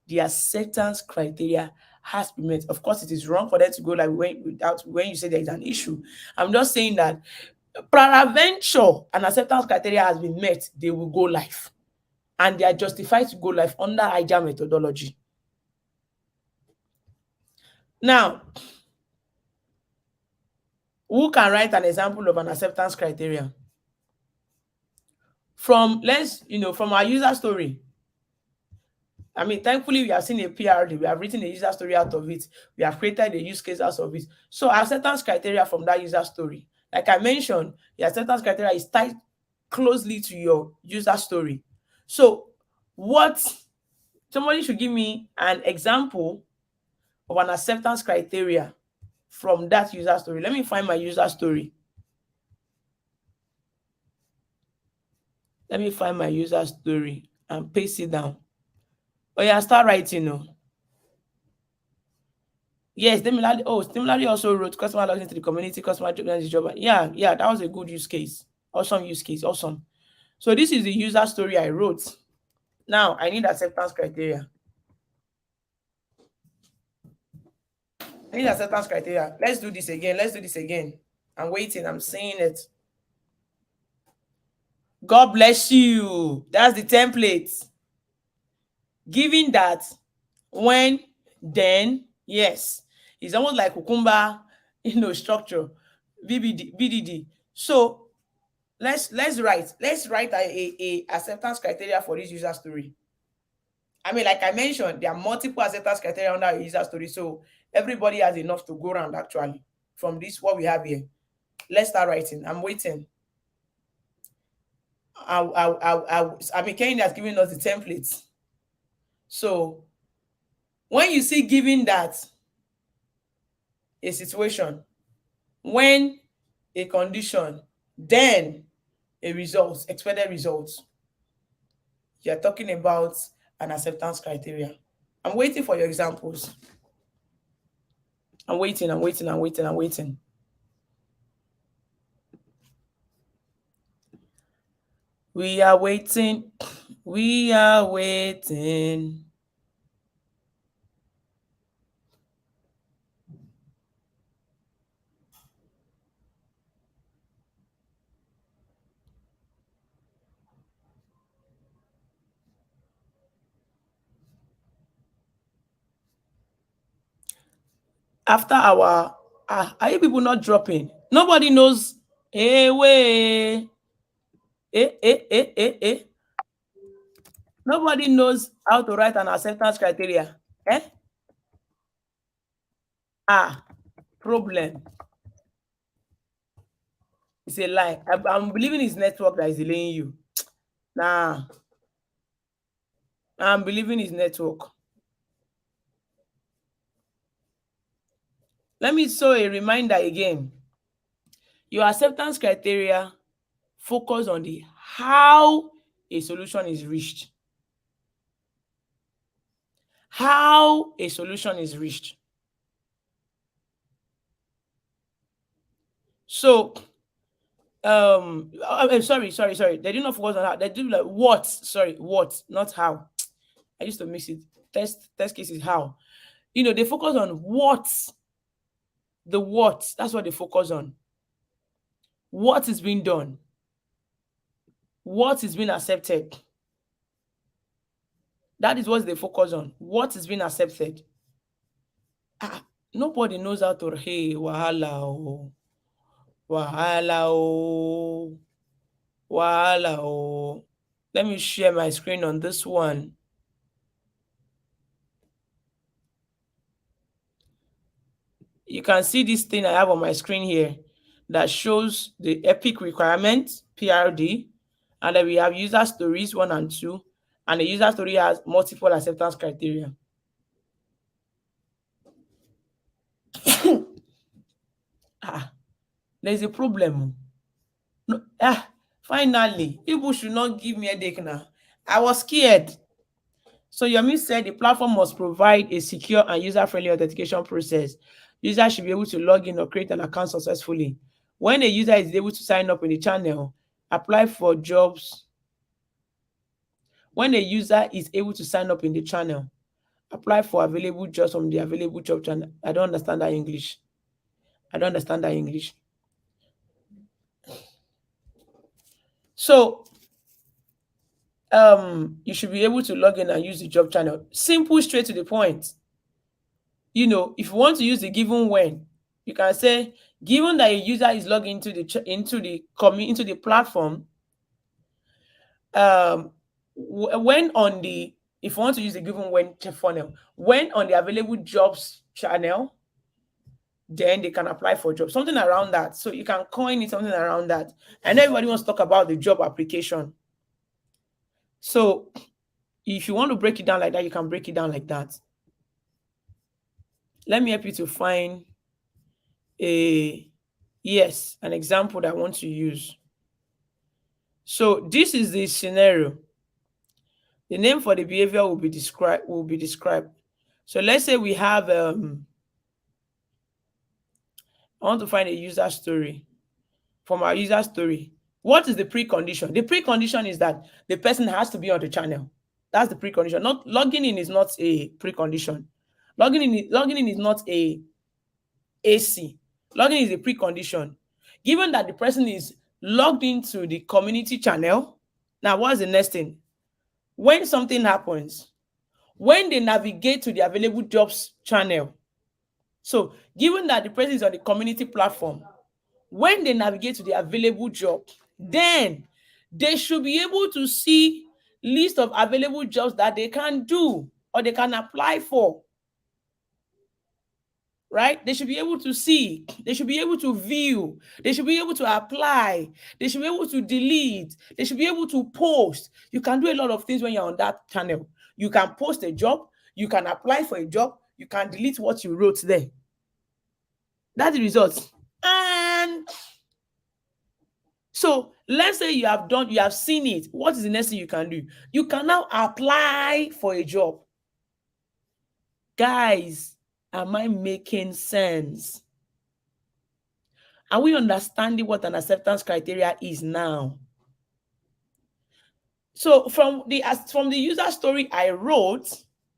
The acceptance criteria has been met. Of course, it is wrong for them to go live when you say there is an issue. I'm just saying that peradventure an acceptance criteria has been met, they will go live. And they are justified to go live under Agile methodology. Now, who can write an example of an acceptance criteria? From our user story. I mean, thankfully, we have seen a PRD. We have written a user story out of it. We have created a use case out of it. So acceptance criteria from that user story. Like I mentioned, the acceptance criteria is tied closely to your user story. So somebody should give me an example of an acceptance criteria from that user story. Let me find my user story. Let me find my user story and paste it down. Oh yeah, start writing. Yes, Similarly also wrote customer logs into the community, customer job. Yeah, that was a good use case. Awesome use case, awesome. So this is the user story I wrote. Now I need acceptance criteria. I need acceptance criteria. Let's do this again. I'm waiting. I'm seeing it. God bless you. That's the template. Given that when, then, yes. It's almost like cucumber, structure, BDD. So let's write a acceptance criteria for this user story. I mean, like I mentioned, there are multiple acceptance criteria under a user story, so everybody has enough to go around actually from this what we have here. Let's start writing. I'm waiting. I mean, Kenny has given us the templates. So when you see given that a situation, when a condition, then a result, expected results, you're talking about an acceptance criteria. I'm waiting for your examples. I'm waiting. We are waiting. We are waiting. After our are you people not dropping? Nobody knows. Hey, way. Eh. Nobody knows how to write an acceptance criteria. Eh? Problem. It's a lie. I'm believing it's network that is delaying you. Nah, I'm believing it's network. Let me show a reminder again. Your acceptance criteria focus on the how a solution is reached. How a solution is reached. So, sorry. They did not focus on how. They do like what? Sorry, what, not how. I used to mix it. Test case is how. They focus on what. The what. That's what they focus on. What is being done? What is being accepted? That is what they focus on. What is being accepted? Nobody knows how to hey wahala oh. Wahala oh. Wahala oh. Let me share my screen on this one. You can see this thing I have on my screen here that shows the EPIC requirement, PRD, and then we have user stories 1 and 2, and the user story has multiple acceptance criteria. There's a problem. No, finally, people should not give me a headache now. I was scared. So Yomi said the platform must provide a secure and user-friendly authentication process. Users should be able to log in or create an account successfully. When a user is able to sign up in the channel, apply for jobs. When a user is able to sign up in the channel, apply for available jobs from the available job channel. I don't understand that English. So you should be able to log in and use the job channel. Simple, straight to the point. If you want to use the given when, you can say given that a user is logged into the platform, when on the if you want to use the given when funnel, when on the available jobs channel, then they can apply for jobs, something around that. So you can coin it something around that. And everybody wants to talk about the job application. So if you want to break it down like that, you can break it down like that. Let me help you to find an example that I want to use. So this is the scenario. The name for the behavior will be described. So let's say we have I want to find a user story. From our user story, what is the precondition? The precondition is that the person has to be on the channel. That's the precondition. Not logging in is not a precondition. Logging in is not a AC. Logging is a precondition. Given that the person is logged into the community channel, now what's the next thing? When something happens, when they navigate to the available jobs channel. So given that the person is on the community platform, when they navigate to the available job, then they should be able to see list of available jobs that they can do or they can apply for. Right? They should be able to see, they should be able to view, they should be able to apply, they should be able to delete, they should be able to post. You can do a lot of things when you're on that channel. You can post a job, you can apply for a job, you can delete what you wrote there. That's the result. And so let's say you have seen it. What is the next thing you can do? You can now apply for a job. Guys, am I making sense? Are we understanding what an acceptance criteria is now? So from the user story I wrote,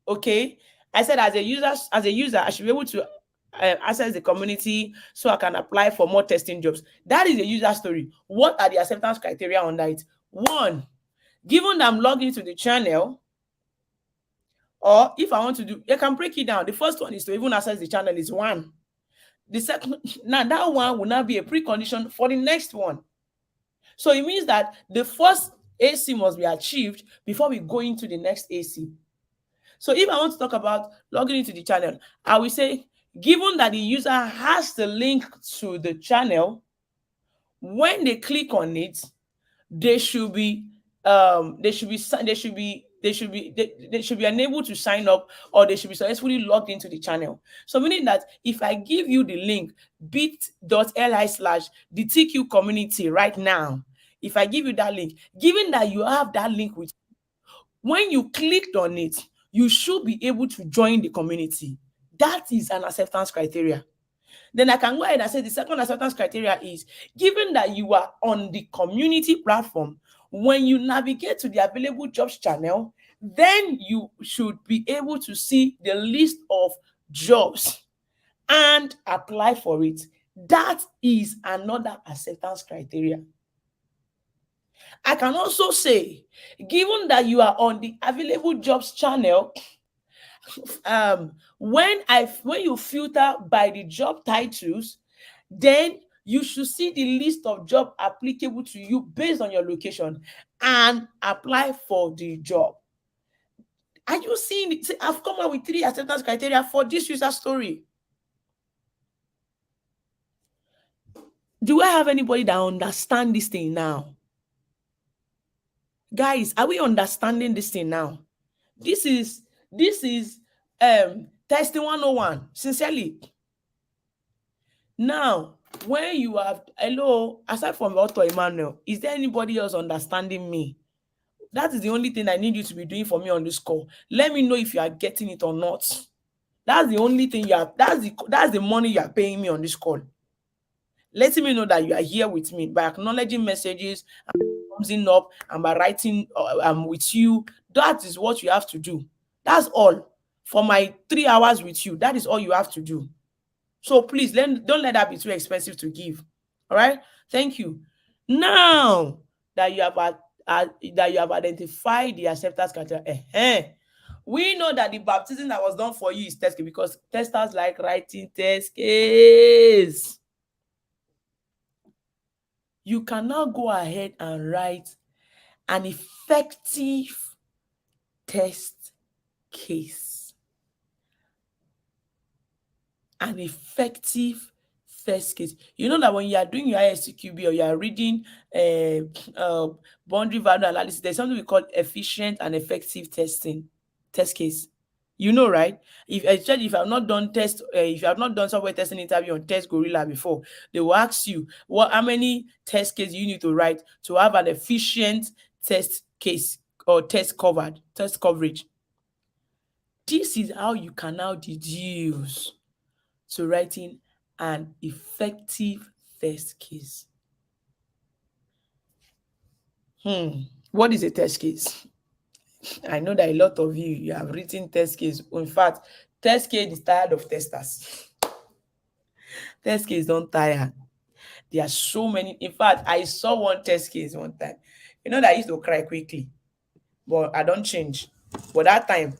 okay, I said as a user, I should be able to access the community so I can apply for more testing jobs. That is a user story. What are the acceptance criteria on that? One, given that I'm logged into the channel, or if I want to do, I can break it down. The first one is to even access the channel is one. The second, now that one will now be a precondition for the next one. So it means that the first AC must be achieved before we go into the next AC. So if I want to talk about logging into the channel, I will say, given that the user has the link to the channel, when they click on it, they should be unable to sign up, or they should be successfully logged into the channel. So meaning that if I give you the link bit.ly/the TQ community right now, if I give you that link, given that you have that link with, when you clicked on it, you should be able to join the community. That is an acceptance criteria. Then I can go ahead and say the second acceptance criteria is, given that you are on the community platform, when you navigate to the available jobs channel, then you should be able to see the list of jobs and apply for it. That is another acceptance criteria. I can also say, given that you are on the available jobs channel, when you filter by the job titles, then you should see the list of job applicable to you based on your location and apply for the job. Are you seeing it? See, I've come up with 3 acceptance criteria for this user story. Do I have anybody that understand this thing now? Guys, are we understanding this thing now? This is testing 101, sincerely. Now, when you have, hello, aside from Dr. Emmanuel, is there anybody else understanding me? That is the only thing I need you to be doing for me on this call. Let me know if you are getting it or not. That's the only thing you have. That's the money you are paying me on this call. Letting me know that you are here with me by acknowledging messages and thumbs up and by writing with you. That is what you have to do. That's all. For my 3 hours with you, that is all you have to do. So please don't let that be too expensive to give. All right. Thank you. Now that you have identified the acceptance criteria, we know that the baptism that was done for you is test case, because testers like writing test case. You can now go ahead and write an effective test case. An effective test case. You know that when you are doing your ISTQB or you are reading boundary value analysis, there's something we call efficient and effective test case. You know, right? Especially if you have not done software testing interview on Test Gorilla before, they will ask you how many test cases you need to write to have an efficient test case or test coverage. This is how you can now deduce to writing an effective test case. What is a test case? I know that a lot of you have written test case. In fact, test case is tired of testers. Test case don't tire. There are so many. In fact, I saw one test case one time. You know that I used to cry quickly, but I don't change. But that time,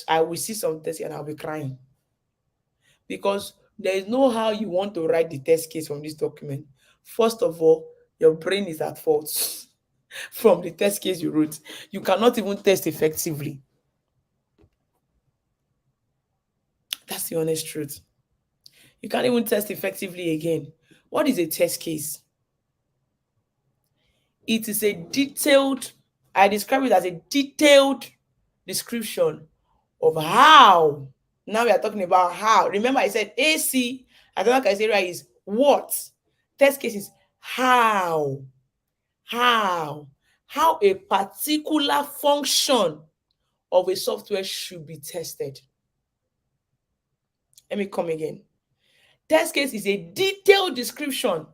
I will see some test and I'll be crying. Because there is no how you want to write the test case from this document. First of all, your brain is at fault from the test case you wrote. You cannot even test effectively. That's the honest truth. You can't even test effectively again. What is a test case? It is a detailed, I describe it as a detailed description of how. Now we are talking about how. Remember, I said AC, I don't know what I say right, is what. Test case is how. How a particular function of a software should be tested. Let me come again. Test case is a detailed description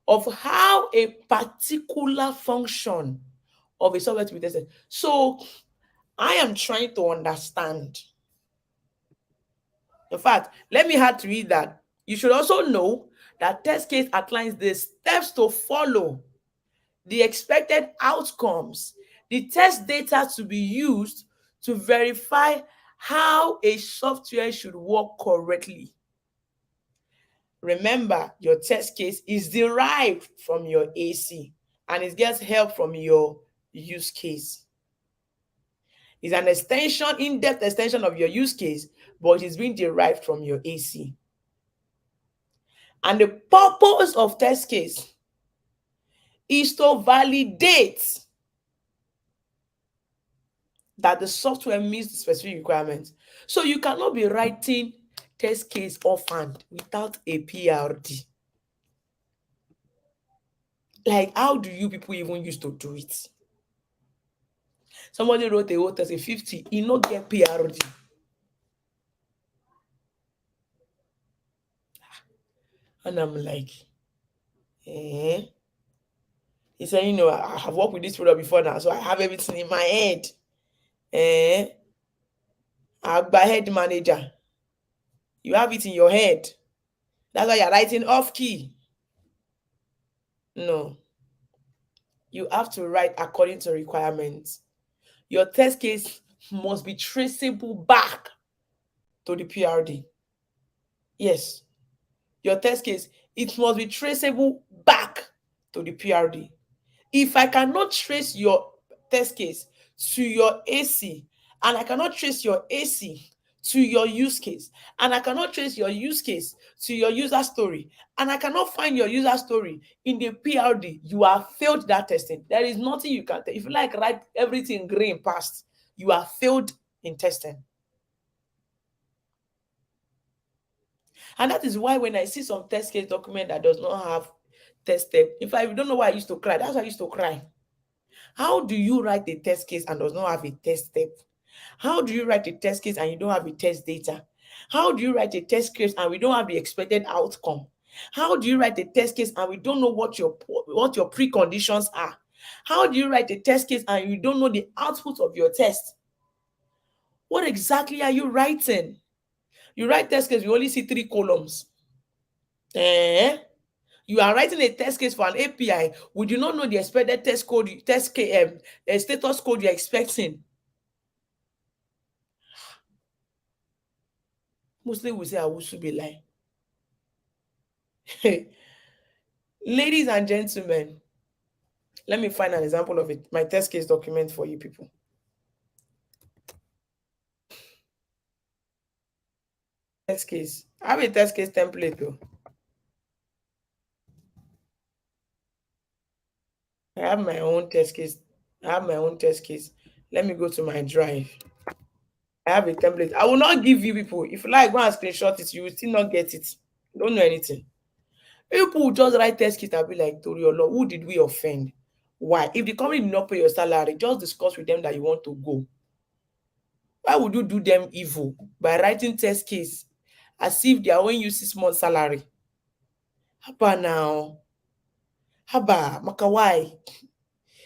of how a particular function of a software to be tested. So I am trying to understand. In fact, let me add to it that you should also know that test case outlines the steps to follow, the expected outcomes, the test data to be used to verify how a software should work correctly. Remember, your test case is derived from your AC and it gets help from your use case. It's an extension, in-depth extension of your use case, but it's being derived from your AC. And the purpose of test case is to validate that the software meets the specific requirements. So you cannot be writing test case offhand without a PRD. Like, how do you people even used to do it? Somebody wrote a whole test, a 50, he not get PRD. And I'm like, eh? He said, you know, I have worked with this product before now, so I have everything in my head. I'm a head manager. You have it in your head. That's why you're writing off key. No. You have to write according to requirements. Your test case must be traceable back to the PRD. Yes. Your test case, it must be traceable back to the PRD. If I cannot trace your test case to your AC, and I cannot trace your AC to your use case, and I cannot trace your use case to your user story, and I cannot find your user story in the PRD, you have failed that testing. There is nothing you can tell. If you like write everything green past, you have failed in testing. And that is why when I see some test case document that does not have test step, in fact, if you don't know why I used to cry, that's why I used to cry. How do you write a test case and does not have a test step? How do you write a test case and you don't have a test data? How do you write a test case and we don't have the expected outcome? How do you write a test case and we don't know what your preconditions are? How do you write a test case and you don't know the output of your test? What exactly are you writing? You write test case, you only see 3 columns. You are writing a test case for an API. Would you not know the expected test code, status code you're expecting? Mostly we say I should be lying. Ladies and gentlemen, let me find an example of it. My test case document for you people. Test case. I have a test case template though. I have my own test case. Let me go to my drive. I have a template. I will not give you people. If you like, go and screenshot it. You will still not get it. You don't know anything. People will just write test kit and be like, Tori Olo, who did we offend? Why? If the company did not pay your salary, just discuss with them that you want to go. Why would you do them evil by writing test case as if they are owing you 6 months salary? Haba now. Haba, Maka, why?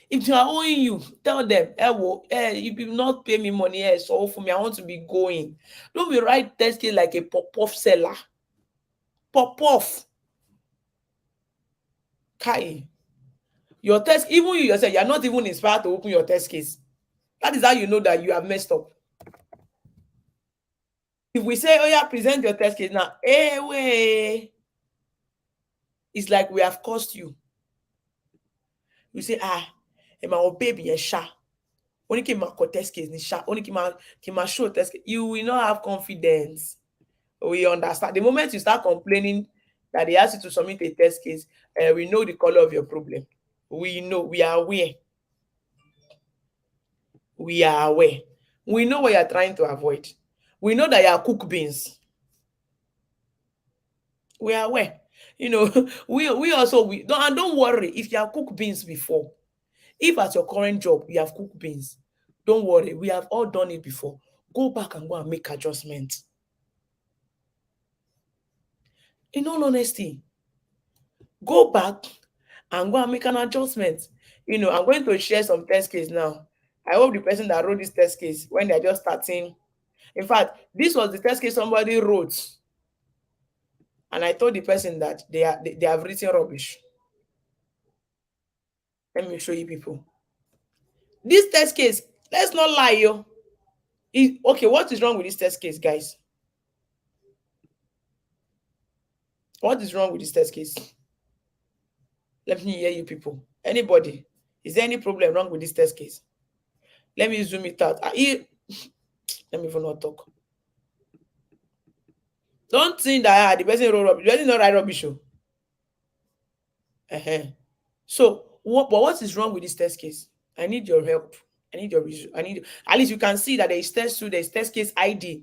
If they are owing you, tell them, if you not pay me money, so for me, I want to be going. Don't be write test case like a pop-off seller. Pop-off. Kai. Your test, even you yourself, you're not even inspired to open your test case. That is how you know that you have messed up. If we say, oh yeah, present your test case now, hey, way, it's like we have cost you. You say, my baby, a sha. Only came test case, ni sha. Only came show test case. You will not have confidence. We understand. The moment you start complaining that they ask you to submit a test case, we know the color of your problem. We know, we are aware. We are aware. We know what you're trying to avoid. We know that you are cook beans. We are aware. You know, we also don't worry if you have cooked beans before. If at your current job you have cooked beans, don't worry. We have all done it before. Go back and go and make adjustments. In all honesty, go back and go and make an adjustment. You know, I'm going to share some test case now. I hope the person that wrote this test case, when they're just starting, in fact, this was the test case somebody wrote, and I told the person that they have written rubbish. Let me show you people. This test case, let's not lie, yo. Okay, what is wrong with this test case, guys? What is wrong with this test case? Let me hear you people. Anybody? Is there any problem wrong with this test case? Let me zoom it out. Let me even not talk. Don't think that the person wrote rubbish. The person not write rubbish. So, what is wrong with this test case? I need your help. I need your at least you can see that there is test 2, there is test case ID,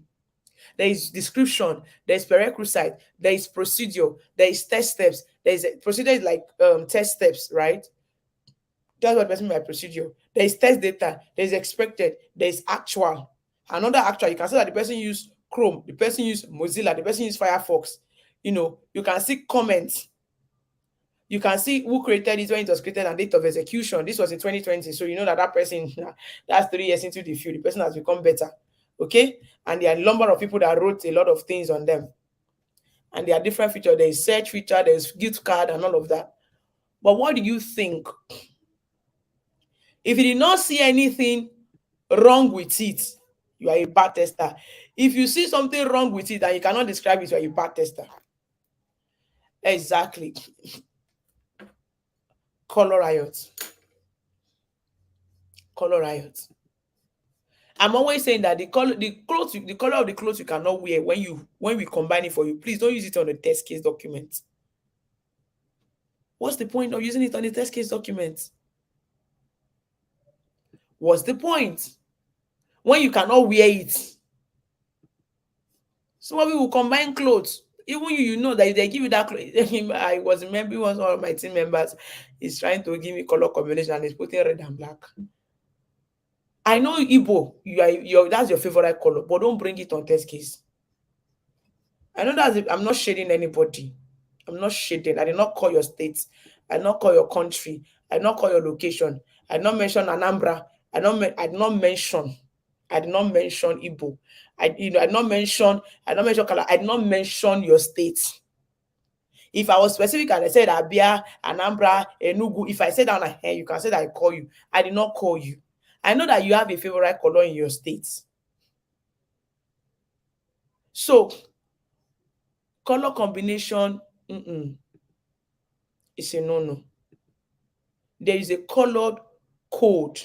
there is description, there is prerequisite, there is procedure, there is test steps, there is procedure is like test steps, right? That's what person by procedure. There is test data, there is expected, there is actual. Another actual, you can see that the person used Chrome, the person used Mozilla, the person used Firefox. You know, you can see comments. You can see who created it, when it was created, and date of execution. This was in 2020. So you know that person, that's 3 years into the field. The person has become better. Okay? And there are a number of people that wrote a lot of things on them. And there are different features. There is search feature, there's gift card, and all of that. But what do you think? If you did not see anything wrong with it, you are a bad tester. If you see something wrong with it and you cannot describe it, you are a bad tester. Exactly. Color riot. Color riot. I'm always saying that the color of the clothes you cannot wear when we combine it for you, please don't use it on the test case document. What's the point of using it on the test case document? What's the point when you cannot wear it? Some of you will combine clothes. Even you know that if they give you that clothes, I was remembering one of my team members is trying to give me color combination and he's putting red and black. I know Igbo, that's your favorite color, but don't bring it on test case. I know I'm not shading anybody. I'm not shading. I did not call your state. I did not call your country. I did not call your location. I did not mention Anambra. I did not mention Igbo. I did not mention color. I did not mention your state. If I was specific and I said Abia, Anambra, Enugu, if I said that on a hair, you can say that I call you. I did not call you. I know that you have a favorite color in your state. So, color combination, it's a no-no. There is a colored code.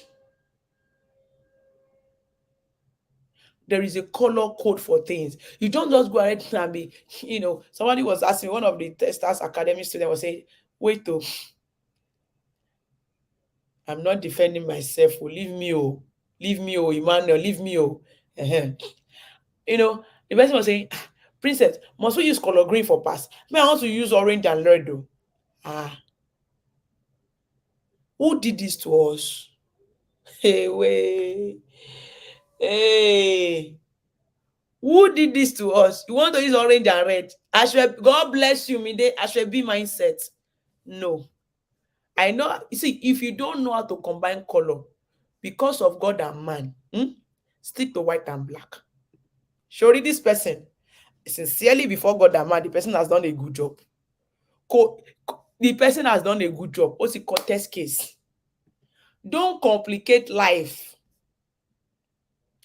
There is a color code for things. You don't just go ahead and be, somebody was asking, one of the Testers Academy students was saying, wait, I'm not defending myself. Leave me, Emmanuel, leave me, the person was saying, Princess, must we use color green for pass? I want to use orange and red, though. Who did this to us? Hey, wait. Hey. Who did this to us? You want to use orange and red? God bless you, Mide. I should be mindset. No. I know. You see, if you don't know how to combine color because of God and man, stick to white and black. Surely this person, sincerely before God and man, the person has done a good job. The person has done a good job. What's the test case? Don't complicate life.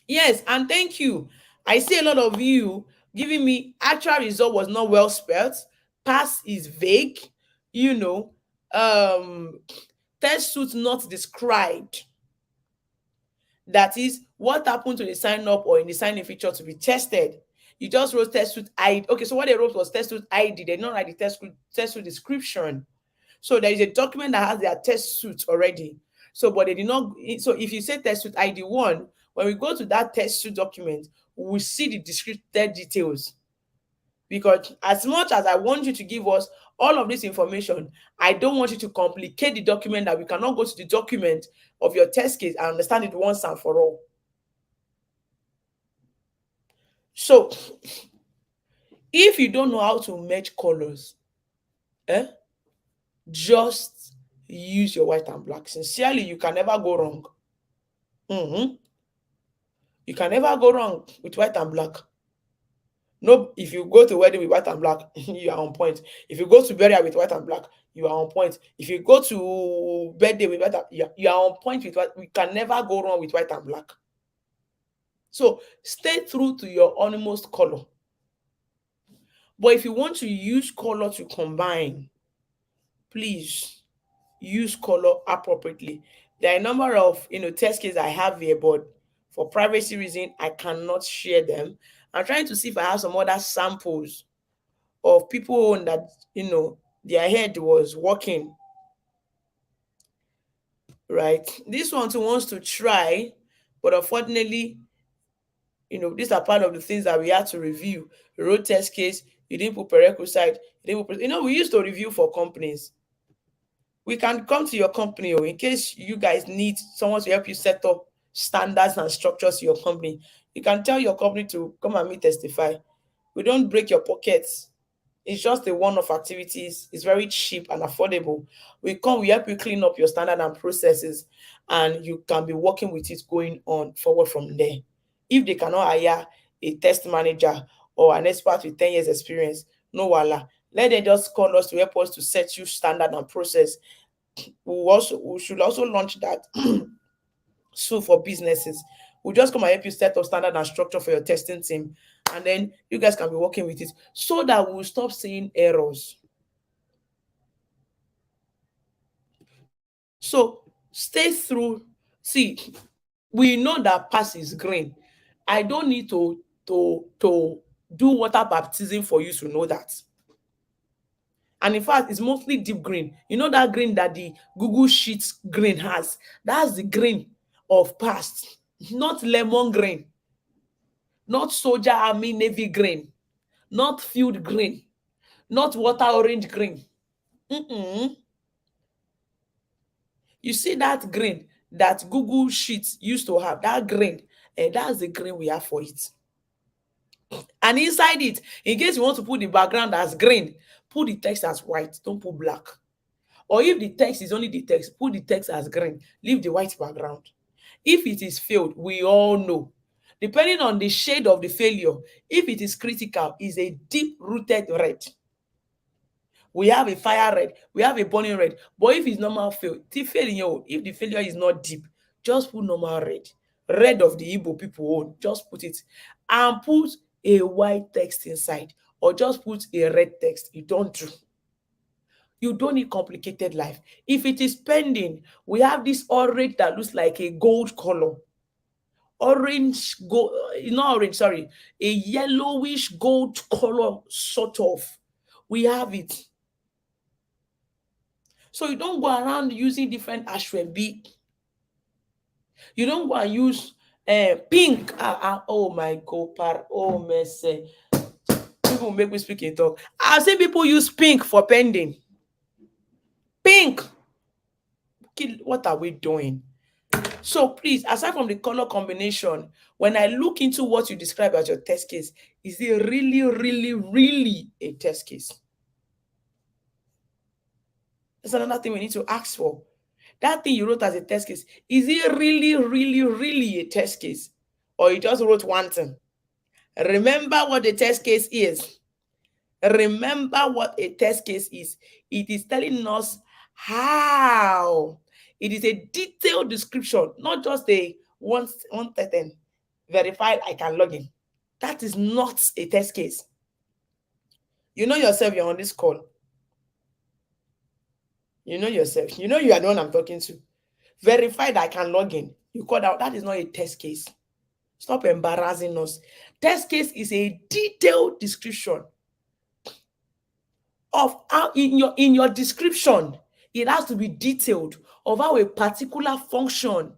Yes, and thank you. I see a lot of you giving me actual result was not well spelled, pass is vague, you know, um, test suit not described. That is what happened to the sign up or in the sign in feature to be tested. You just wrote test suit ID. Okay, so what they wrote was test suit ID. They did not write the test suit description. So there is a document that has their test suit already. So, but they did not. So if you say test suit ID one, when we go to that test suit document, we see the descripted details. Because as much as I want you to give us all of this information, I don't want you to complicate the document that we cannot go to the document of your test case and understand it once and for all. So if you don't know how to match colors, just use your white and black. Sincerely, you can never go wrong. You can never go wrong with white and black. No, if you go to wedding with white and black, you are on point. If you go to burial with white and black, you are on point. If you go to birthday with white, you are on point with white. We can never go wrong with white and black. So stay true to your almost color. But if you want to use color to combine, please use color appropriately. There are a number of test cases I have here, but for privacy reason, I cannot share them. I'm trying to see if I have some other samples of people that their head was working. Right. This one too wants to try, but unfortunately, these are part of the things that we had to review. The road test case, you didn't put prerequisite, we used to review for companies. We can come to your company in case you guys need someone to help you set up standards and structures to your company. You can tell your company to come and meet testify. We don't break your pockets. It's just a one-off activities. It's very cheap and affordable. We help you clean up your standard and processes, and you can be working with it going on forward from there. If they cannot hire a test manager or an expert with 10 years experience, no wala. Let them just call us to help us to set you standard and process. We should also launch that soon for businesses. We'll just come and help you set up standard and structure for your testing team, and then you guys can be working with it so that we'll stop seeing errors. So stay through. See, we know that pass is green. I don't need to do water baptism for you to know that. And in fact, it's mostly deep green. You know that green that the Google Sheets green has? That's the green of past, not lemon green, not soldier army navy green, not field green, not water orange green. You see that green that Google Sheets used to have, that green, and that's the green we have for it. And inside it, in case you want to put the background as green, put the text as white, don't put black. Or if the text is only the text, put the text as green, leave the white background. If it is failed, we all know, depending on the shade of the failure, if it is critical, is a deep-rooted red. We have a fire red, we have a burning red. But if it's normal fail, if the failure is not deep, just put normal red. Red of the Igbo people own, just put it. And put a white text inside, or just put a red text. You don't do. You don't need complicated life. If it is pending, we have this orange that looks like a gold color. Orange, gold, not orange, sorry, a yellowish gold color, sort of. We have it. So you don't go around using different ashwebi. You don't go and use pink. Oh my God, oh mercy. People make me speak in talk. I've seen people use pink for pending. Pink. What are we doing? So please, aside from the color combination, when I look into what you describe as your test case, is it really, really, really a test case? That's another thing we need to ask for. That thing you wrote as a test case, is it really, really, really a test case? Or you just wrote one thing? Remember what the test case is. Remember what a test case is. It is telling us how. It is a detailed description, not just a one thing. Verified, I can log in. That is not a test case. You know yourself, you're on this call. You know yourself. You know you are the one I'm talking to. Verify that I can log in. You call out. That is not a test case. Stop embarrassing us. Test case is a detailed description of how in your description, it has to be detailed of how a particular function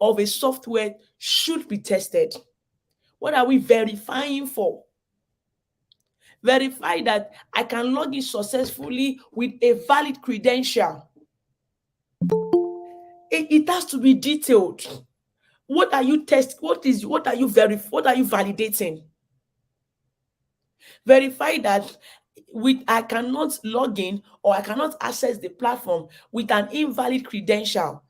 of a software should be tested. What are we verifying for? Verify that I can log in successfully with a valid credential. It has to be detailed. What are you testing? What are you validating? Verify that I cannot log in or I cannot access the platform with an invalid credential,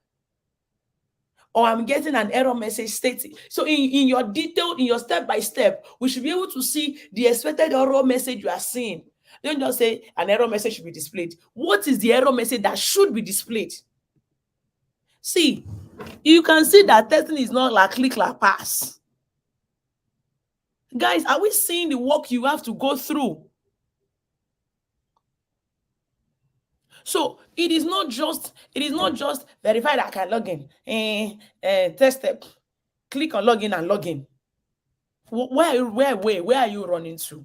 or I'm getting an error message stating. So in your detail, in your step by step, we should be able to see the expected error message you are seeing. Don't just say an error message should be displayed. What is the error message that should be displayed? See, you can see that testing is not like click, like pass. Guys, are we seeing the work you have to go through? So it is not just verify that I can log in. Test step. Click on login and log in. Where are you running to?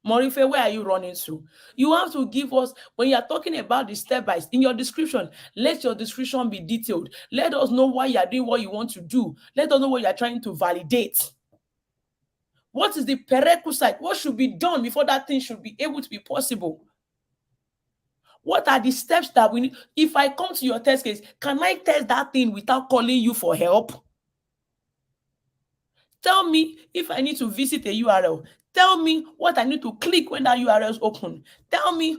Morife, where are you running to? You have to give us, when you are talking about the step by step, in your description, let your description be detailed. Let us know why you are doing what you want to do. Let us know what you are trying to validate. What is the prerequisite? What should be done before that thing should be able to be possible? What are the steps that we need? If I come to your test case, can I test that thing without calling you for help? Tell me if I need to visit a URL. Tell me what I need to click when that URL is open. Tell me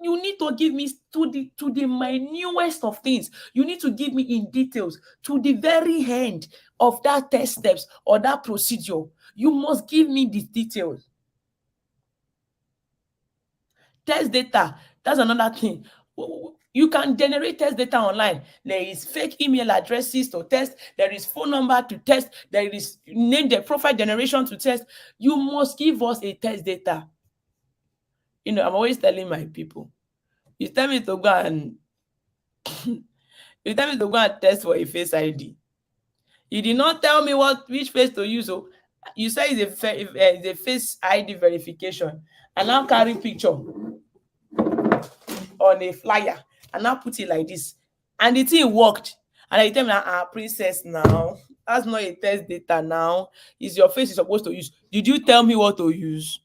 you need to give me to the minutest of things. You need to give me in details to the very end of that test steps or that procedure. You must give me the details. Test data, that's another thing. You can generate test data online. There is fake email addresses to test. There is phone number to test. There is name the profile generation to test. You must give us a test data. I'm always telling my people, you tell me to go and test for a face ID. You did not tell me which face to use. So you say it's a face ID verification, and now carry picture on a flyer and now put it like this, and the thing worked. And you tell me, princess, now that's not a test data. Now is your face is supposed to use. Did you tell me what to use?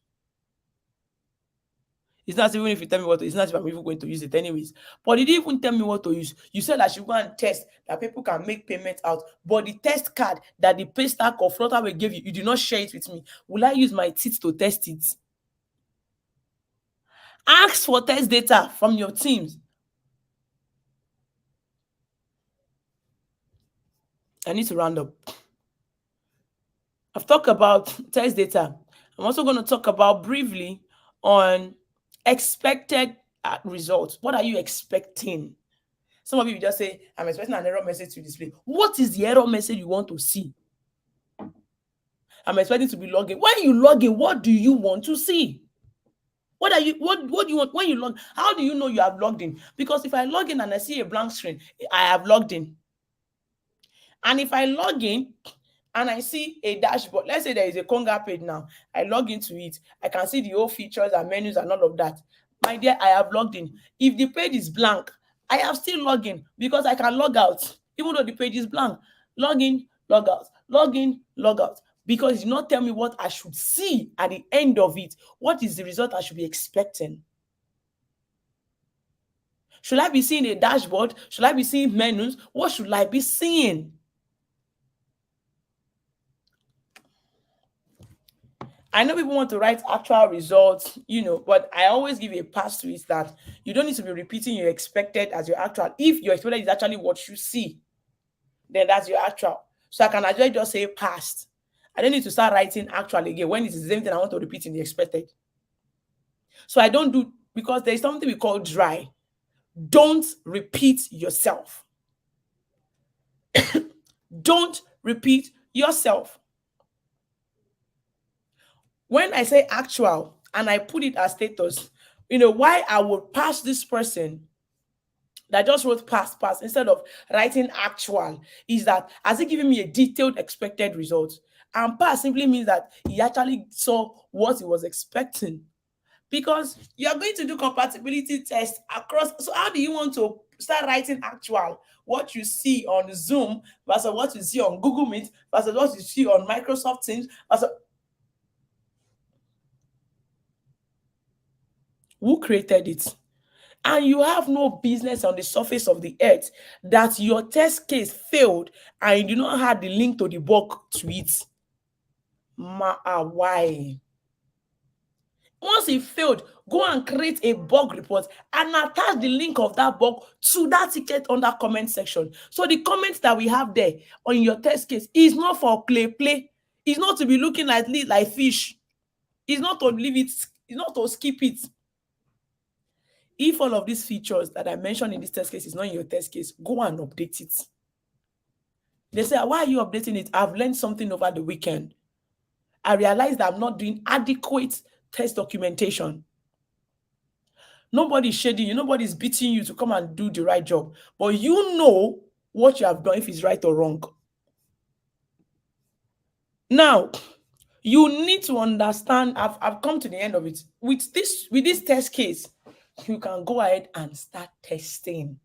It's not even if you tell me what to use, it's not if I'm even going to use it anyways. But did you even tell me what to use? You said I should go and test that people can make payment out. But the test card that the Paystack or Flutterwave gave you, you did not share it with me. Will I use my teeth to test it? Ask for test data from your teams. I need to round up. I've talked about test data. I'm also going to talk about briefly on expected results. What are you expecting? Some of you just say, I'm expecting an error message to display. What is the error message you want to see? I'm expecting to be logging. When you log in, what do you want to see? What do you want when you log? How do you know you have logged in? Because if I log in and I see a blank screen, I have logged in. And if I log in and I see a dashboard, let's say there is a Konga page now, I log into it, I can see the whole features and menus and all of that. My dear, I have logged in. If the page is blank, I have still logged in because I can log out, even though the page is blank. Log in, log out, log in, log out. Because you did not tell me what I should see at the end of it. What is the result I should be expecting? Should I be seeing a dashboard? Should I be seeing menus? What should I be seeing? I know people want to write actual results, but I always give a pass to it that you don't need to be repeating your expected as your actual. If your expected is actually what you see, then that's your actual. So I can actually just say past. I don't need to start writing actual again when it's the same thing I want to repeat in the expected. So I don't do, because there's something we call dry. Don't repeat yourself. Don't repeat yourself. When I say actual and I put it as status, why I would pass this person that just wrote pass instead of writing actual is that as he giving me a detailed expected result. And pass simply means that he actually saw what he was expecting. Because you're going to do compatibility tests across. So how do you want to start writing actual? What you see on Zoom versus what you see on Google Meet versus what you see on Microsoft Teams versus who created it? And you have no business on the surface of the earth that your test case failed and you do not have the link to the bug to it. Why? Once it failed, go and create a bug report and attach the link of that bug to that ticket on that comment section. So the comments that we have there on your test case is not for play. It's not to be looking at it like fish. It's not to leave it. It's not to skip it. If all of these features that I mentioned in this test case is not in your test case, go and update it. They say, why are you updating it? I've learned something over the weekend. I realized that I'm not doing adequate test documentation. Nobody's shading you. Nobody's beating you to come and do the right job. But you know what you have done, if it's right or wrong. Now, you need to understand, I've come to the end of it. With this test case, you can go ahead and start testing.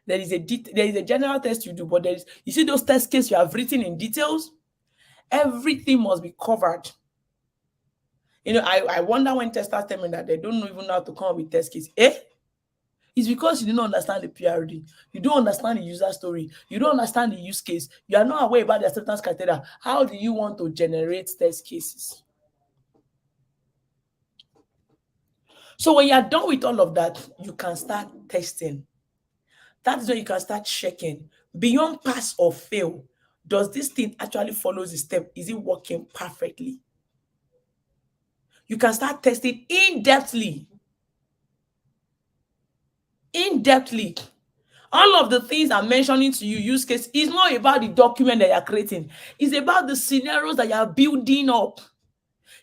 There is a general test you do, but you see those test cases you have written in details, everything must be covered. I wonder when testers tell me that they don't even know how to come up with test case. It's because you do not understand the PRD. You don't understand the user story. You don't understand the use case. You are not aware about the acceptance criteria. How do you want to generate test cases? So when you are done with all of that, you can start testing. That is when you can start checking. Beyond pass or fail, does this thing actually follow the step? Is it working perfectly? You can start testing in-depthly. All of the things I'm mentioning to you, use case, is not about the document that you're creating. It's about the scenarios that you're building up.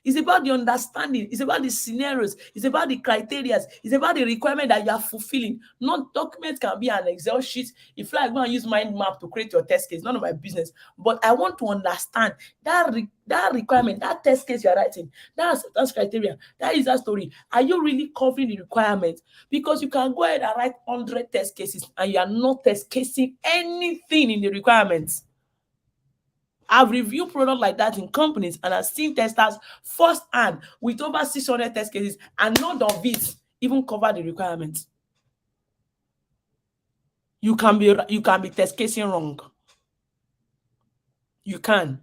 It's about the understanding. It's about the scenarios. It's about the criteria. It's about the requirement that you are fulfilling. Not document can be an Excel sheet. If I go and use mind map to create your test case, none of my business. But I want to understand that requirement, that test case you're writing, that acceptance criteria, that is that story. Are you really covering the requirement? Because you can go ahead and write 100 test cases and you are not test casing anything in the requirements. I've reviewed products like that in companies and I've seen testers firsthand with over 600 test cases and none of it even cover the requirements. You can be test casing wrong. You can.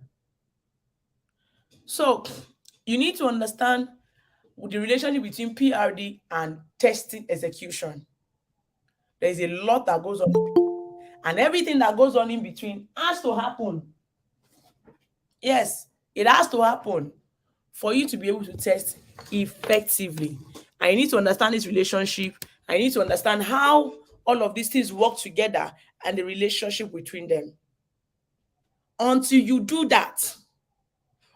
So you need to understand the relationship between PRD and testing execution. There's a lot that goes on, and everything that goes on in between has to happen. Yes, it has to happen for you to be able to test effectively. I need to understand this relationship. I need to understand how all of these things work together and the relationship between them. Until you do that,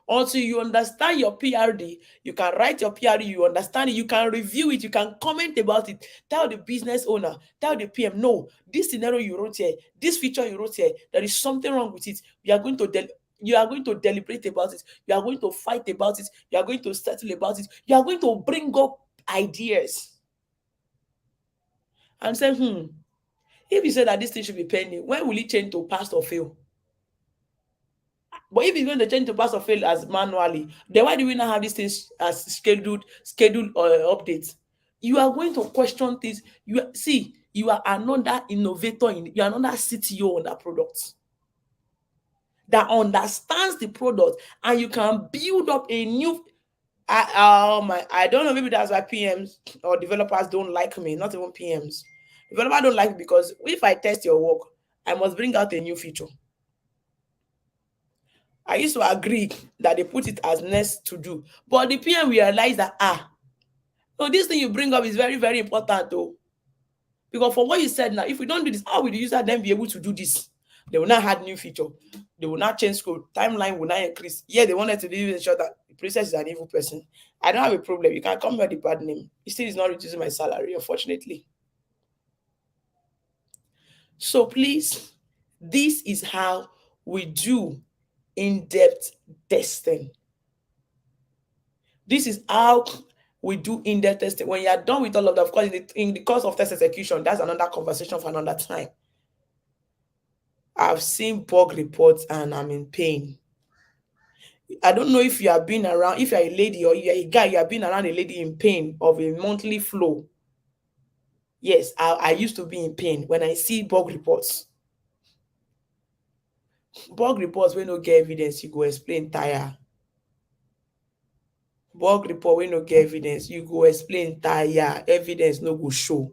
until you understand your PRD, you can write your PRD, you understand it, you can review it, you can comment about it, tell the business owner, tell the PM, no, this scenario you wrote here, this feature you wrote here, there is something wrong with it. You are going to deliberate about it. You are going to fight about it. You are going to settle about it. You are going to bring up ideas and say, if you say that this thing should be pending, when will it change to pass or fail? But if it's going to change to pass or fail as manually, then why do we not have these things as scheduled updates? You are going to question things. You are another innovator you are another CTO on that product that understands the product, and you can build up a new. I don't know, maybe that's why PMs or developers don't like me. Not even PMs. Developers don't like me because if I test your work, I must bring out a new feature. I used to agree that they put it as next to do, but the PM realized that so this thing you bring up is very, very important though. Because for what you said now, if we don't do this, how will the user then be able to do this? They will not add new feature. They will not change code. Timeline will not increase. Yeah, they wanted to do ensure that Princess is an evil person. I don't have a problem. You can call me the bad name. It still is not reducing my salary, unfortunately. So please, this is how we do in-depth testing. This is how we do in-depth testing. When you are done with all of that, of course, in the course of test execution, that's another conversation for another time. I've seen bug reports and I'm in pain. I don't know if you have been around, if you're a lady or you're a guy, you have been around a lady in pain of a monthly flow. Yes, I used to be in pain when I see bug reports. Bug reports when no get evidence, you go explain tire. Bug report when no get evidence, you go explain tire. Evidence no go show.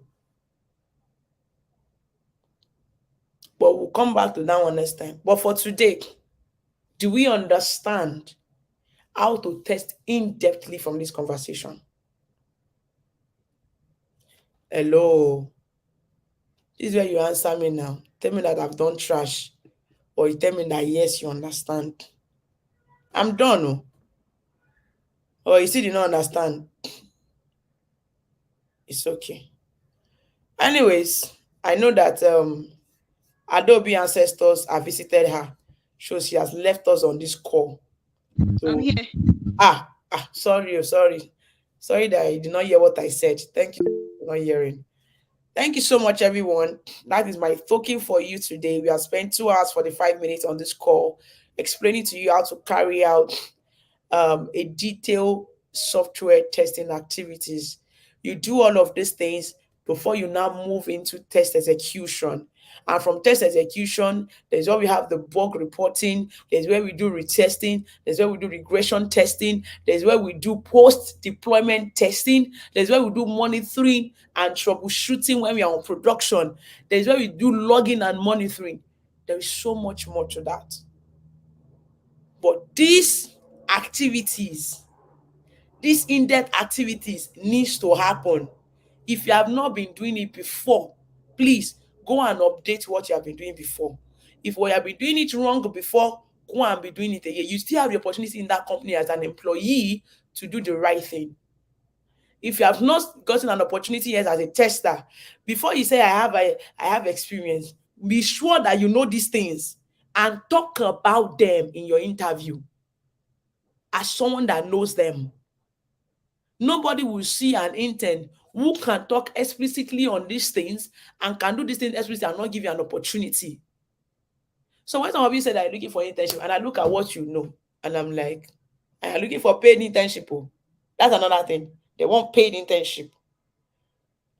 But we'll come back to that one next time. But for today, do we understand how to test in-depthly from this conversation? Hello. This is where you answer me now. Tell me that I've done trash. Or you tell me that yes, you understand. I'm done. Oh. Or you still did not understand. It's okay. Anyways, I know that Adobe ancestors have visited her. So she has left us on this call. So, I'm here. sorry. Sorry that I did not hear what I said. Thank you for not hearing. Thank you so much, everyone. That is my token for you today. We have spent 2 hours 45 minutes on this call, explaining to you how to carry out a detailed software testing activities. You do all of these things before you now move into test execution. And from test execution, there's where we have the bug reporting, there's where we do retesting, there's where we do regression testing, there's where we do post-deployment testing, there's where we do monitoring and troubleshooting when we are on production, there's where we do logging and monitoring. There is so much more to that. But these activities, these in-depth activities needs to happen. If you have not been doing it before, please go and update what you have been doing before. If you have been doing it wrong before, go and be doing it again. You still have the opportunity in that company as an employee to do the right thing. If you have not gotten an opportunity yet as a tester, before you say I have experience, be sure that you know these things and talk about them in your interview as someone that knows them. Nobody will see an intern who can talk explicitly on these things and can do these things explicitly and not give you an opportunity. So when some of you said that you're looking for internship, and I look at what you know, and I'm like, I am looking for paid internship. Oh. That's another thing. They want paid internship.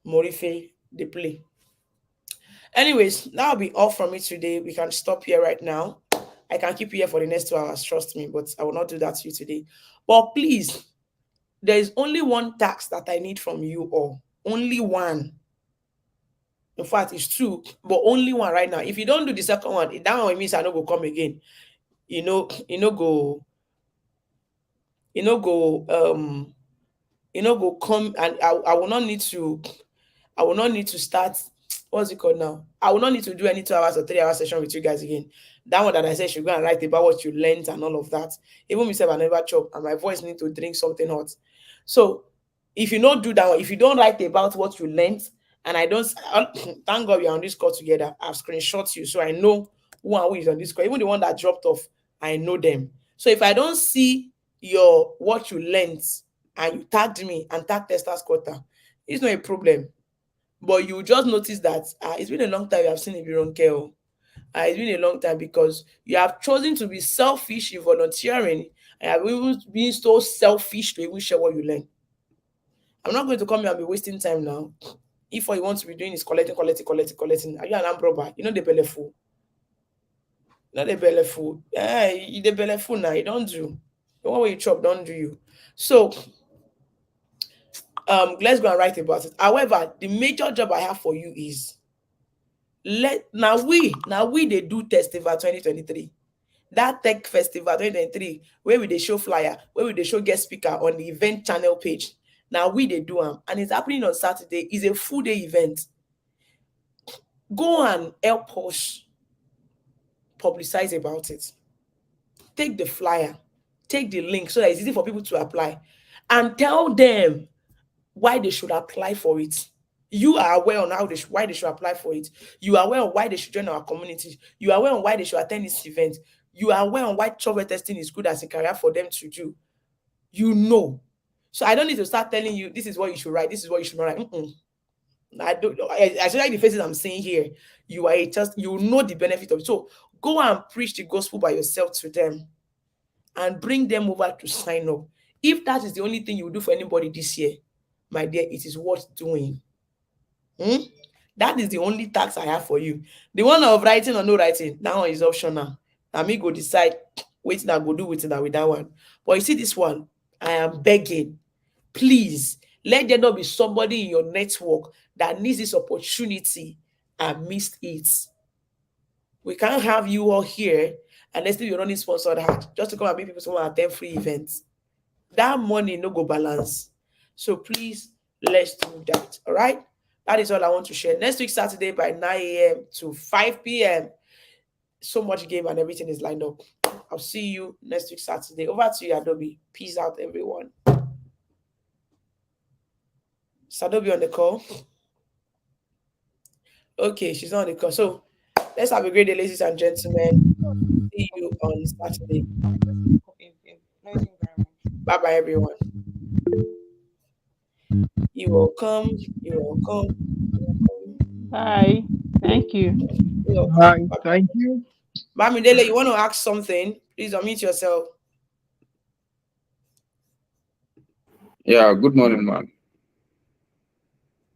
Morife, they play. Anyways, that'll be all from me today. We can stop here right now. I can keep you here for the next 2 hours, trust me, but I will not do that to you today. But please, there is only one task that I need from you all. Only one. In fact, it's two, but only one right now. If you don't do the second one, that one means I no go come again. You know, you know go, you know go, go come, and I will not need to. I will not need to start. What's it called now? I will not need to do any 2 hours or 3 hour session with you guys again. That one that I said should go and write about what you learned and all of that. Even myself, I never chop, and my voice need to drink something hot. So if you don't do that one, if you don't write about what you learned, and I don't, thank God we are on this call together. I've screenshot you, so I know who is on this call. Even the one that dropped off, I know them. So if I don't see your what you learned and you tagged me and tagged Testers Quarter, it's not a problem. But you just notice that it's been a long time you have seen Ibironke. It's been a long time because you have chosen to be selfish in volunteering and have even been so selfish to even share what you learn. I'm not going to come here and be wasting time now. If what you want to be doing is collecting. Are you an armed robber? You know the belly fool. Not the belly fool. Yeah, you the belly fool now. You don't do. The one where you chop, don't do you. So let's go and write about it. However, the major job I have for you is now we they do Testival 2023. That tech festival 2023, where we they show flyer, where we they show guest speaker on the event channel page. Now we they do them, and it's happening on Saturday. It's a full day event. Go and help us publicize about it. Take the flyer, take the link so that it's easy for people to apply, and tell them why they should apply for it. You are aware on why they should apply for it. You are aware on why they should join our community. You are aware on why they should attend this event. You are aware on why software testing is good as a career for them to do. You know. So I don't need to start telling you this is what you should write. This is what you should not write. I don't. I like the faces I'm saying here. You are you know the benefit of it. So go and preach the gospel by yourself to them, and bring them over to sign up. If that is the only thing you will do for anybody this year, my dear, it is worth doing. That is the only tax I have for you. The one of writing or no writing, that one is optional. I me go decide waiting I go do with that one. But you see this one, I am begging, please let there not be somebody in your network that needs this opportunity and missed it. We can't have you all here and let's still be running sponsored hat just to come and meet people to attend free events. That money no go balance. So please, let's do that. All right. That is all I want to share. Next week, Saturday by 9 a.m. to 5 p.m. So much game and everything is lined up. I'll see you next week, Saturday. Over to you, Adobe. Peace out, everyone. Sadobe on the call. Okay, she's not on the call. So let's have a great day, ladies and gentlemen. See you on Saturday. Bye-bye, everyone. You're welcome. You're welcome. Bye. Thank you. Bye. Thank you. Bamidele, you want to ask something? Please unmute yourself. Yeah, good morning, man.